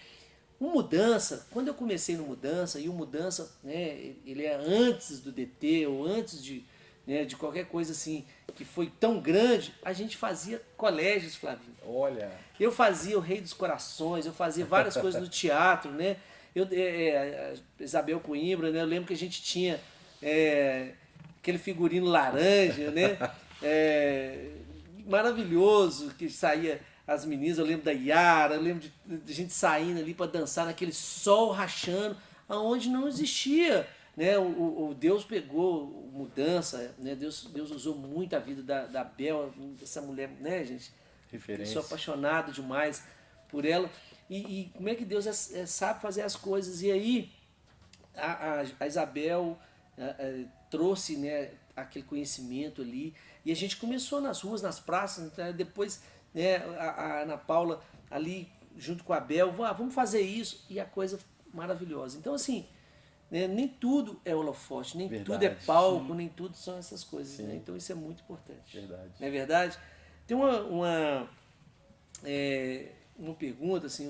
O Mudança, quando eu comecei no Mudança, e o Mudança, né, ele é antes do DT, ou antes de qualquer coisa assim, que foi tão grande, a gente fazia colégios, Flavinho. Olha! Eu fazia o Rei dos Corações, eu fazia várias coisas no teatro, né? Isabel Coimbra, né? Eu lembro que a gente tinha aquele figurino laranja, né? Maravilhoso, que saía... As meninas, eu lembro da Yara, eu lembro de gente saindo ali para dançar naquele sol rachando, aonde não existia, né? O Deus pegou mudança, né? Deus usou muito a vida da Bel, dessa mulher, né, gente? Referência. Eu sou apaixonado demais por ela. E como é que Deus sabe fazer as coisas? E aí a Isabel trouxe, né, aquele conhecimento ali. E a gente começou nas ruas, nas praças. Né? Depois, né, a Ana Paula ali junto com a Bel, vamos fazer isso. E a coisa maravilhosa. Então, assim, né, nem tudo é holofote, nem Verdade. tudo é palco, sim, nem tudo são essas coisas. Sim. Né? Então, isso é muito importante. Verdade. Não é verdade? Tem uma pergunta, assim,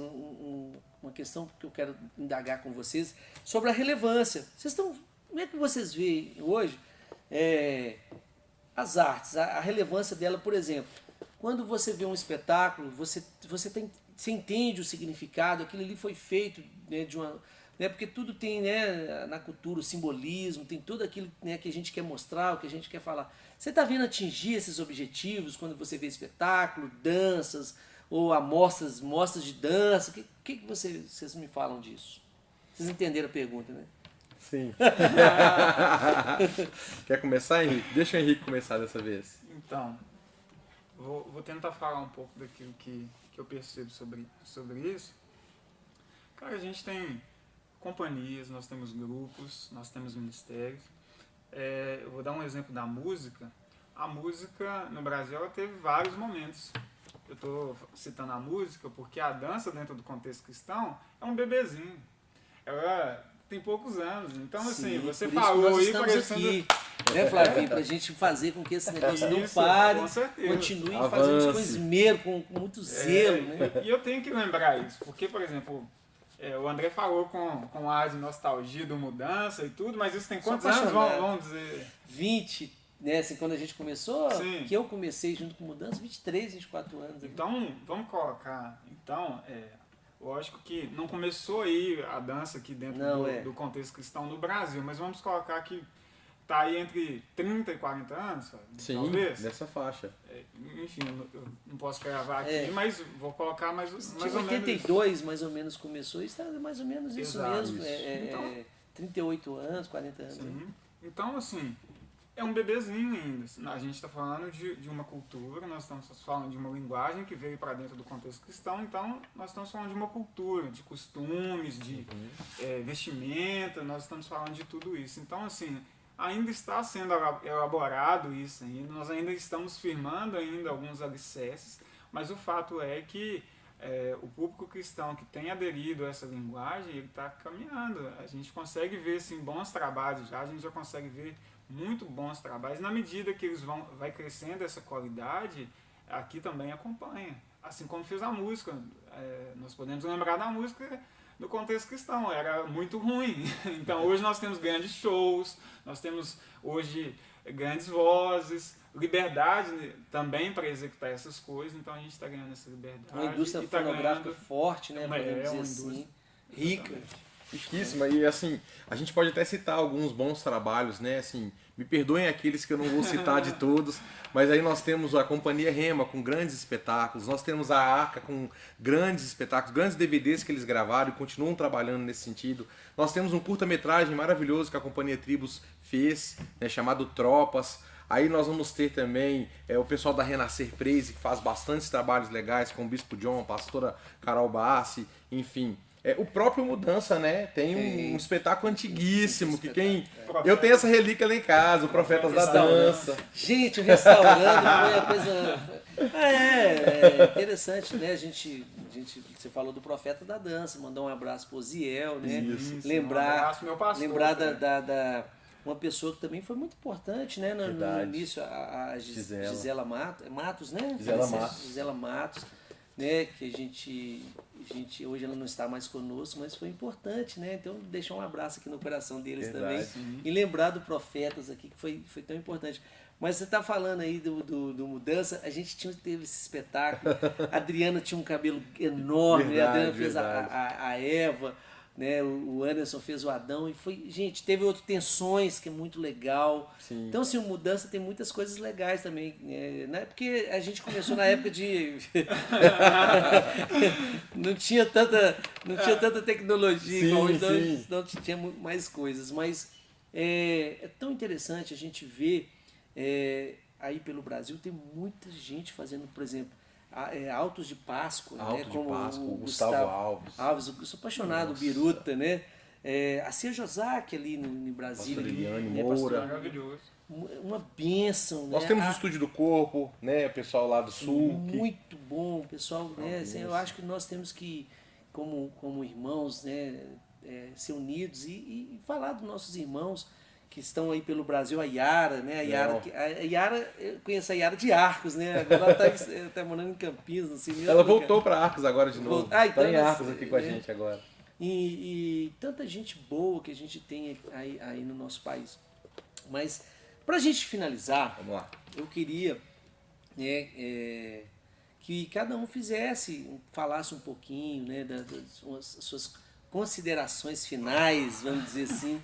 uma questão que eu quero indagar com vocês sobre a relevância. Como é que vocês veem hoje as artes, a relevância dela, por exemplo? Quando você vê um espetáculo, você entende o significado, aquilo ali foi feito, né, porque tudo tem, né, na cultura o simbolismo, tem tudo aquilo, né, que a gente quer mostrar, o que a gente quer falar. Você está vendo atingir esses objetivos quando você vê espetáculo, danças, ou mostras de dança? O que vocês me falam disso? Vocês entenderam a pergunta, né? Sim. Quer começar, Henrique? Deixa o Henrique começar dessa vez. Então, vou tentar falar um pouco daquilo que eu percebo sobre isso. Cara, a gente tem companhias, nós temos grupos, nós temos ministérios. Eu vou dar um exemplo da música. A música no Brasil ela teve vários momentos. Eu estou citando a música porque a dança dentro do contexto cristão é um bebezinho. Ela tem poucos anos. Então, sim, assim, você falou aí parecendo... aqui, né, Flavinho, pra gente fazer com que esse negócio não pare, continue fazendo com esmero, com muito zelo. Né? E eu tenho que lembrar isso, porque, por exemplo, o André falou com ar de nostalgia do mudança e tudo, mas isso tem quantos anos, vamos dizer? 20, né, assim, quando a gente começou, sim, que eu comecei junto com mudança, 23, 24 anos. Então, vamos colocar, lógico que não começou aí a dança aqui dentro do contexto cristão no Brasil, mas vamos colocar que está aí entre 30 e 40 anos, sabe? Sim, talvez. Nessa faixa. Enfim, eu não posso cravar aqui, mas vou colocar mais ou menos... 82 mais ou menos começou, isso é mais ou menos isso. Exato, mesmo, então, 38 anos, 40 anos. Sim. Né? Então, assim, é um bebezinho ainda. A gente está falando de uma cultura, nós estamos falando de uma linguagem que veio para dentro do contexto cristão, então nós estamos falando de uma cultura, de costumes, de vestimenta, nós estamos falando de tudo isso. Então, assim, ainda está sendo elaborado isso ainda, nós ainda estamos firmando ainda alguns alicerces, mas o fato é que o público cristão que tem aderido a essa linguagem, ele está caminhando. A gente consegue ver assim, bons trabalhos já, a gente já consegue ver muito bons trabalhos. Na medida que eles vai crescendo essa qualidade, aqui também acompanha. Assim como fez a música. Nós podemos lembrar da música no contexto cristão, era muito ruim. Então hoje nós temos grandes shows, nós temos hoje grandes vozes, liberdade também para executar essas coisas, então a gente está ganhando essa liberdade. Uma indústria fonográfica forte, né? Podemos dizer assim, rica. Riquíssima, e assim, a gente pode até citar alguns bons trabalhos, né, assim, me perdoem aqueles que eu não vou citar de todos, mas aí nós temos a Companhia Rema com grandes espetáculos, nós temos a Arca com grandes espetáculos, grandes DVDs que eles gravaram e continuam trabalhando nesse sentido. Nós temos um curta-metragem maravilhoso que a Companhia Tribos fez, né, chamado Tropas. Aí nós vamos ter também o pessoal da Renascer Praise, que faz bastantes trabalhos legais, com o Bispo John, a pastora Carol Bassi, enfim. O próprio Mudança, né? Tem um espetáculo antiguíssimo, que quem... Eu tenho essa relíquia lá em casa, o Profetas da Dança. Gente, o restaurando foi a coisa... É interessante, né? Você falou do Profeta da Dança, mandar um abraço pro Oziel, né? Isso. Lembrar, um abraço, meu pastor, lembrar da uma pessoa que também foi muito importante, né? No início, a Gisela Matos, né? Gisela Matos, né? Que a gente hoje ela não está mais conosco, mas foi importante, né? Então deixar um abraço aqui no coração deles também. E lembrar do Profetas aqui, que foi tão importante. Mas você está falando aí do Mudança, a gente teve esse espetáculo, a Adriana tinha um cabelo enorme, a Adriana fez a Eva, né? O Anderson fez o Adão, e gente, teve outras Tensões, que é muito legal. Sim. Então, assim, o Mudança tem muitas coisas legais também, né? Porque a gente começou na época de... não tinha tanta tecnologia, igual hoje, não tinha mais coisas, mas É tão interessante a gente ver aí pelo Brasil, tem muita gente fazendo, por exemplo, autos de Páscoa, Alto né? de Como Páscoa, o o Gustavo Alves. Eu sou apaixonado, o Nossa. Biruta, né? A Cia Josaki ali em Brasília, Pastor Eliane né? Moura. Maravilhoso. Uma bênção, Nós né? temos o Estúdio do Corpo, né? O pessoal lá do Sul. Muito bom, pessoal, né? Assim, eu bênção. acho que nós temos que, como irmãos, né? Ser unidos e falar dos nossos irmãos que estão aí pelo Brasil, a Yara, né? Legal. A Yara, eu conheço a Yara de Arcos, né? Agora ela tá morando em Campinas, assim mesmo. Ela voltou para Arcos agora de novo. Então Tá em nós, Arcos aqui com a né? gente agora. E tanta gente boa que a gente tem aí no nosso país. Mas, pra gente finalizar, Vamos lá. eu queria, né, que cada um falasse um pouquinho, né, das suas considerações finais, vamos dizer assim,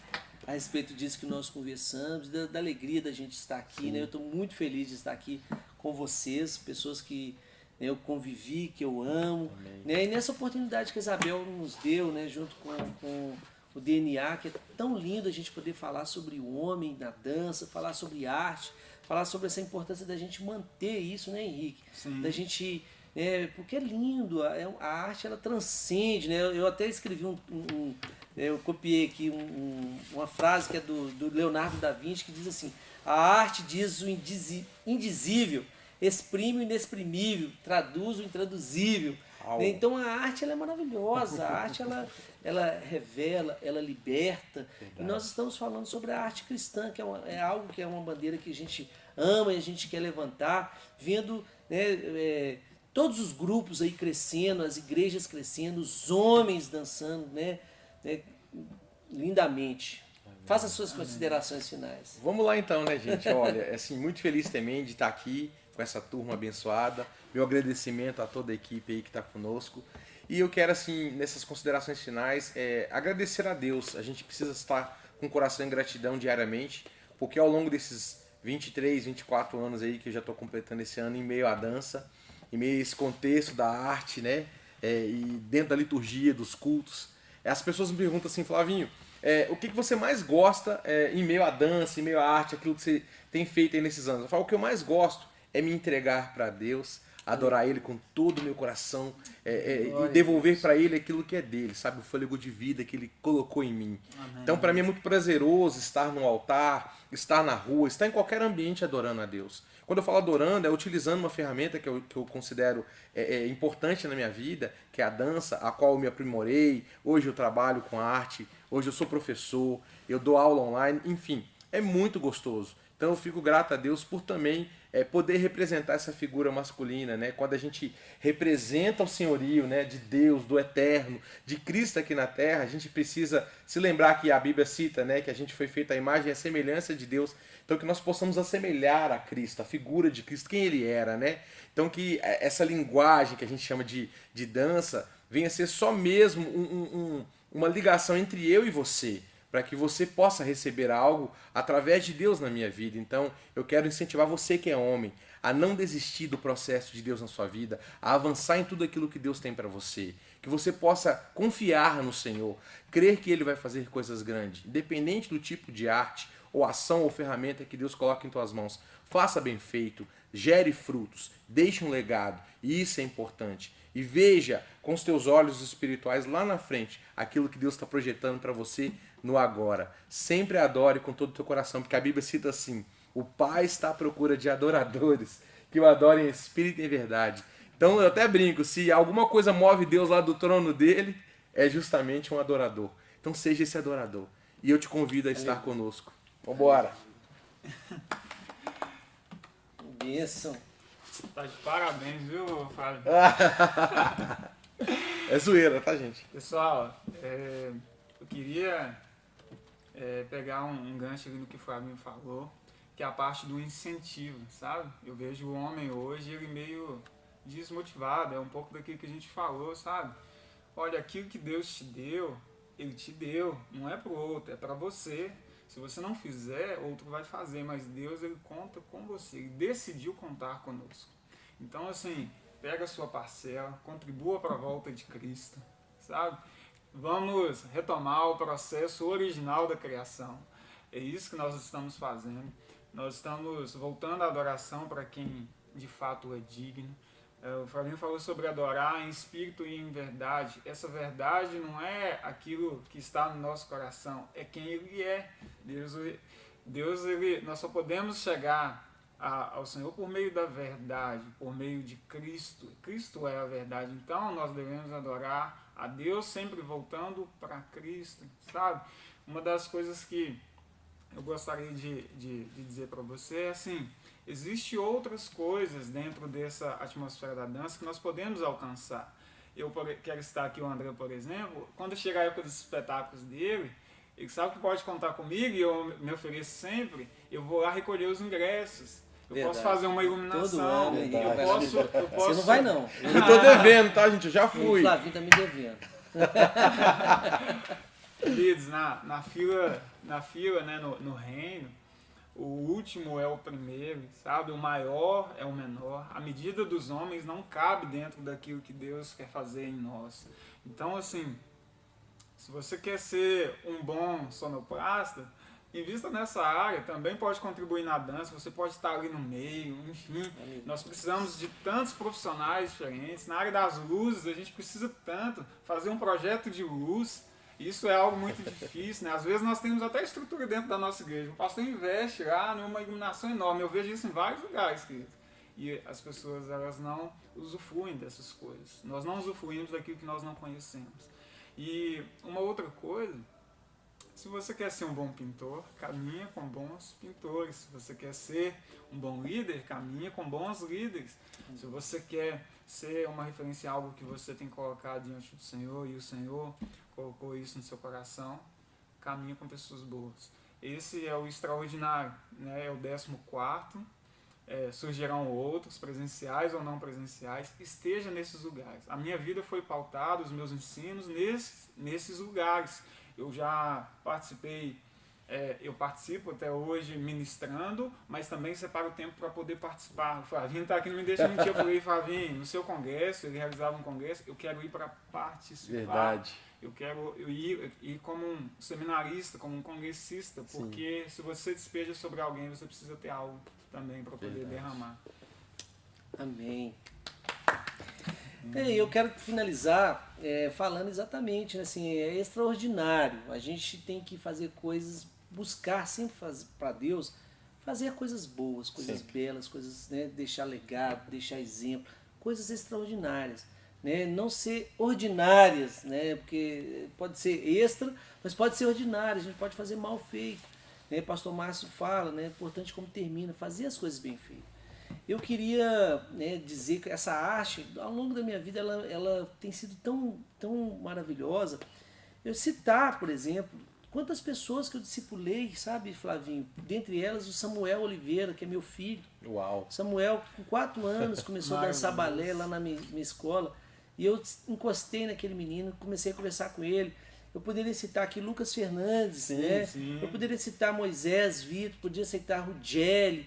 a respeito disso que nós conversamos, da alegria da gente estar aqui, né? Eu estou muito feliz de estar aqui com vocês, pessoas que, né, eu convivi, que eu amo, né? E nessa oportunidade que a Isabel nos deu, né, junto com o DNA, que é tão lindo a gente poder falar sobre o homem na dança, falar sobre arte, falar sobre essa importância da gente manter isso, né, Henrique? Sim. Da gente, porque é lindo, a arte ela transcende, né? Eu até escrevi eu copiei aqui uma frase que é do Leonardo da Vinci, que diz assim: a arte diz o indizível, exprime o inexprimível, traduz o intraduzível. Au. Então a arte ela é maravilhosa, a arte ela revela, ela liberta. Verdade. E nós estamos falando sobre a arte cristã, que é algo que é uma bandeira que a gente ama e a gente quer levantar, vendo, né, todos os grupos aí crescendo, as igrejas crescendo, os homens dançando, né, lindamente. Faça as suas considerações finais. Vamos lá então, né, gente? Olha, assim, muito feliz também de estar aqui com essa turma abençoada. Meu agradecimento a toda a equipe aí que está conosco. E eu quero, assim, nessas considerações finais, agradecer a Deus. A gente precisa estar com o coração em gratidão diariamente, porque ao longo desses 23, 24 anos aí que eu já estou completando esse ano em meio à dança, em meio a esse contexto da arte, né? E dentro da liturgia, dos cultos, as pessoas me perguntam assim: Flavinho, o que você mais gosta em meio à dança, em meio à arte, aquilo que você tem feito aí nesses anos? Eu falo: o que eu mais gosto é me entregar para Deus, adorar Ele com todo o meu coração, e devolver para Ele aquilo que é dele, sabe? O fôlego de vida que Ele colocou em mim. Amém. Então, para mim é muito prazeroso estar no altar, estar na rua, estar em qualquer ambiente adorando a Deus. Quando eu falo adorando, é utilizando uma ferramenta que eu considero importante na minha vida, que é a dança, a qual eu me aprimorei. Hoje eu trabalho com arte, hoje eu sou professor, eu dou aula online, enfim, é muito gostoso. Então eu fico grato a Deus por também poder representar essa figura masculina, né? Quando a gente representa o senhorio, né, de Deus, do eterno, de Cristo aqui na terra, a gente precisa se lembrar que a Bíblia cita, né, que a gente foi feito à imagem e à semelhança de Deus, então que nós possamos assemelhar a Cristo, a figura de Cristo, quem Ele era, né? Então que essa linguagem que a gente chama de dança venha a ser só mesmo uma ligação entre eu e você, para que você possa receber algo através de Deus na minha vida. Então, eu quero incentivar você que é homem a não desistir do processo de Deus na sua vida, a avançar em tudo aquilo que Deus tem para você. Que você possa confiar no Senhor, crer que Ele vai fazer coisas grandes, independente do tipo de arte, ou ação, ou ferramenta que Deus coloca em tuas mãos. Faça bem feito, gere frutos, deixe um legado, e isso é importante. E veja com os teus olhos espirituais lá na frente aquilo que Deus está projetando para você no agora. Sempre adore com todo o teu coração, porque a Bíblia cita assim: o Pai está à procura de adoradores que o adorem em espírito e em verdade. Então eu até brinco, se alguma coisa move Deus lá do trono dele, é justamente um adorador. Então seja esse adorador. E eu te convido a estar conosco. Vambora! Bênção. Tá de parabéns, viu, Fábio? É zoeira, tá, gente? Pessoal, eu queria pegar um gancho ali no que o Fábio falou, que é a parte do incentivo, sabe? Eu vejo o homem hoje, ele meio desmotivado, é um pouco daquilo que a gente falou, sabe? Olha, aquilo que Deus te deu, Ele te deu, não é pro outro, é para você. Se você não fizer, outro vai fazer, mas Deus, Ele conta com você, Ele decidiu contar conosco. Então, assim, pega a sua parcela, contribua para a volta de Cristo, sabe? Vamos retomar o processo original da criação. É isso que nós estamos fazendo. Nós estamos voltando a adoração para quem de fato é digno. O Flavinho falou sobre adorar em espírito e em verdade. Essa verdade não é aquilo que está no nosso coração, é quem Ele é. Nós só podemos chegar ao Senhor por meio da verdade, por meio de Cristo. Cristo é a verdade. Então nós devemos adorar a Deus sempre voltando para Cristo, sabe? Uma das coisas que eu gostaria de dizer para você é assim: existem outras coisas dentro dessa atmosfera da dança que nós podemos alcançar. Eu quero estar aqui, o André, por exemplo, quando chegar a época dos espetáculos dele, ele sabe que pode contar comigo e eu me ofereço sempre. Eu vou lá recolher os ingressos. Eu Verdade. posso fazer uma iluminação. Todo ano, eu posso. Você não vai, não. Eu tô devendo, tá, gente? Eu já O fui. Flavinho tá me devendo. Queridos, na fila, né, no reino, o último é o primeiro, sabe? O maior é o menor. A medida dos homens não cabe dentro daquilo que Deus quer fazer em nós. Então, assim, se você quer ser um bom sonoplasta, invista nessa área, também pode contribuir na dança, você pode estar ali no meio, enfim. Nós precisamos de tantos profissionais diferentes. Na área das luzes, a gente precisa tanto fazer um projeto de luz. Isso é algo muito difícil, né? Às vezes nós temos até estrutura dentro da nossa igreja. O pastor investe lá numa iluminação enorme. Eu vejo isso em vários lugares, querido. E as pessoas, elas não usufruem dessas coisas. Nós não usufruímos daquilo que nós não conhecemos. E uma outra coisa, se você quer ser um bom pintor, caminha com bons pintores. Se você quer ser um bom líder, caminha com bons líderes. Se você quer ser uma referência a algo que você tem colocado diante do Senhor e o Senhor colocou isso no seu coração, caminha com pessoas boas. Esse é o extraordinário, né? É o 14º. Surgirão outros, presenciais ou não presenciais. Esteja nesses lugares. A minha vida foi pautada, os meus ensinos, nesses lugares. Eu já participei, eu participo até hoje ministrando, mas também separo o tempo para poder participar. O Flavinho está aqui, não me deixa mentir. Eu falei: Flavinho, no seu congresso, ele realizava um congresso, eu quero ir para participar. Verdade. Eu quero ir como um seminarista, como um congressista, porque se você despeja sobre alguém, você precisa ter algo também para poder derramar. Amém. Eu quero finalizar falando exatamente, né, assim, é extraordinário. A gente tem que fazer coisas, buscar sempre para Deus, fazer coisas boas, coisas belas, coisas, né, deixar legado, deixar exemplo, coisas extraordinárias. Né? Não ser ordinárias, né? Porque pode ser extra, mas pode ser ordinária, a gente pode fazer mal feito. Né? Pastor Márcio fala, né? É importante como termina, fazer as coisas bem feitas. Eu queria, né, dizer que essa arte, ao longo da minha vida, ela tem sido tão maravilhosa. Eu citar, por exemplo, quantas pessoas que eu discipulei, sabe, Flavinho? Dentre elas, o Samuel Oliveira, que é meu filho. Uau! Samuel, com 4 anos, começou a dançar balé lá na minha escola. E eu encostei naquele menino, comecei a conversar com ele. Eu poderia citar aqui Lucas Fernandes, né? Sim. Eu poderia citar Moisés Vitor, poderia citar Rugelli,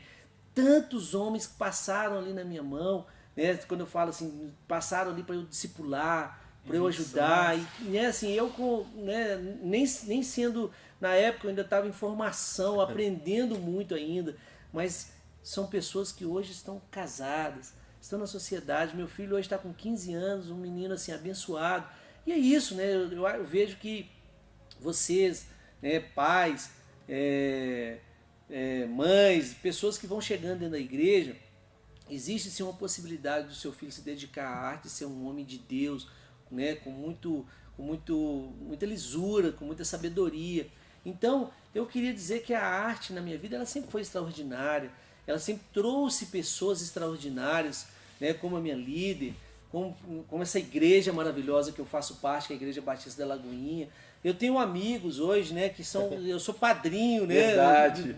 tantos homens que passaram ali na minha mão, né? Quando eu falo assim, passaram ali para eu discipular, para eu ajudar. E, né, assim, eu né, nem sendo, na época eu ainda estava em formação, aprendendo muito ainda, mas são pessoas que hoje estão casadas, estão na sociedade. Meu filho hoje está com 15 anos, um menino assim abençoado. E é isso, né? Eu vejo que vocês, né, pais, mães, pessoas que vão chegando dentro da igreja, existe sim uma possibilidade do seu filho se dedicar à arte, ser um homem de Deus, né, com muita lisura, com muita sabedoria. Então, eu queria dizer que a arte na minha vida, ela sempre foi extraordinária. Ela sempre trouxe pessoas extraordinárias, né, como a minha líder, como essa igreja maravilhosa que eu faço parte, que é a Igreja Batista da Lagoinha. Eu tenho amigos hoje, né, que são, eu sou padrinho, né, Verdade.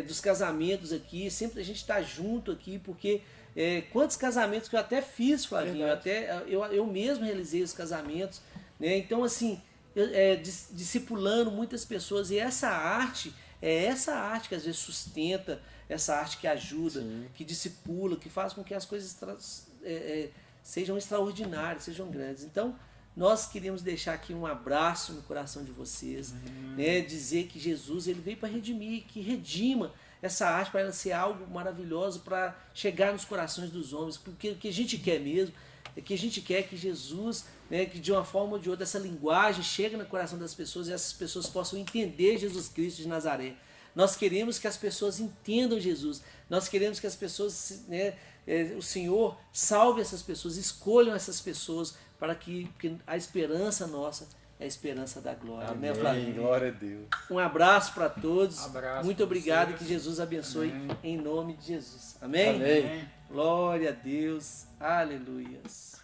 dos casamentos aqui. Sempre a gente está junto aqui, porque quantos casamentos que eu até fiz, Flavinho, eu mesmo realizei os casamentos, né? Então, assim, discipulando muitas pessoas, e essa arte que às vezes sustenta, essa arte que ajuda, que discipula, que faz com que as coisas sejam extraordinárias, sejam grandes. Então, nós queremos deixar aqui um abraço no coração de vocês, né? Dizer que Jesus ele veio para redimir, que redima essa arte para ela ser algo maravilhoso, para chegar nos corações dos homens, porque o que a gente quer mesmo é que a gente quer que Jesus, né, que de uma forma ou de outra essa linguagem chegue no coração das pessoas e essas pessoas possam entender Jesus Cristo de Nazaré. Nós queremos que as pessoas entendam Jesus, nós queremos que as pessoas, né, o Senhor salve essas pessoas, escolham essas pessoas, para que a esperança nossa é a esperança da glória. Amém, né, Flavinho? glória a Deus. Um abraço para todos. Abraço Muito pra obrigado vocês. e que Jesus abençoe Amém. em nome de Jesus. Amém? Amém. Glória a Deus. Aleluias.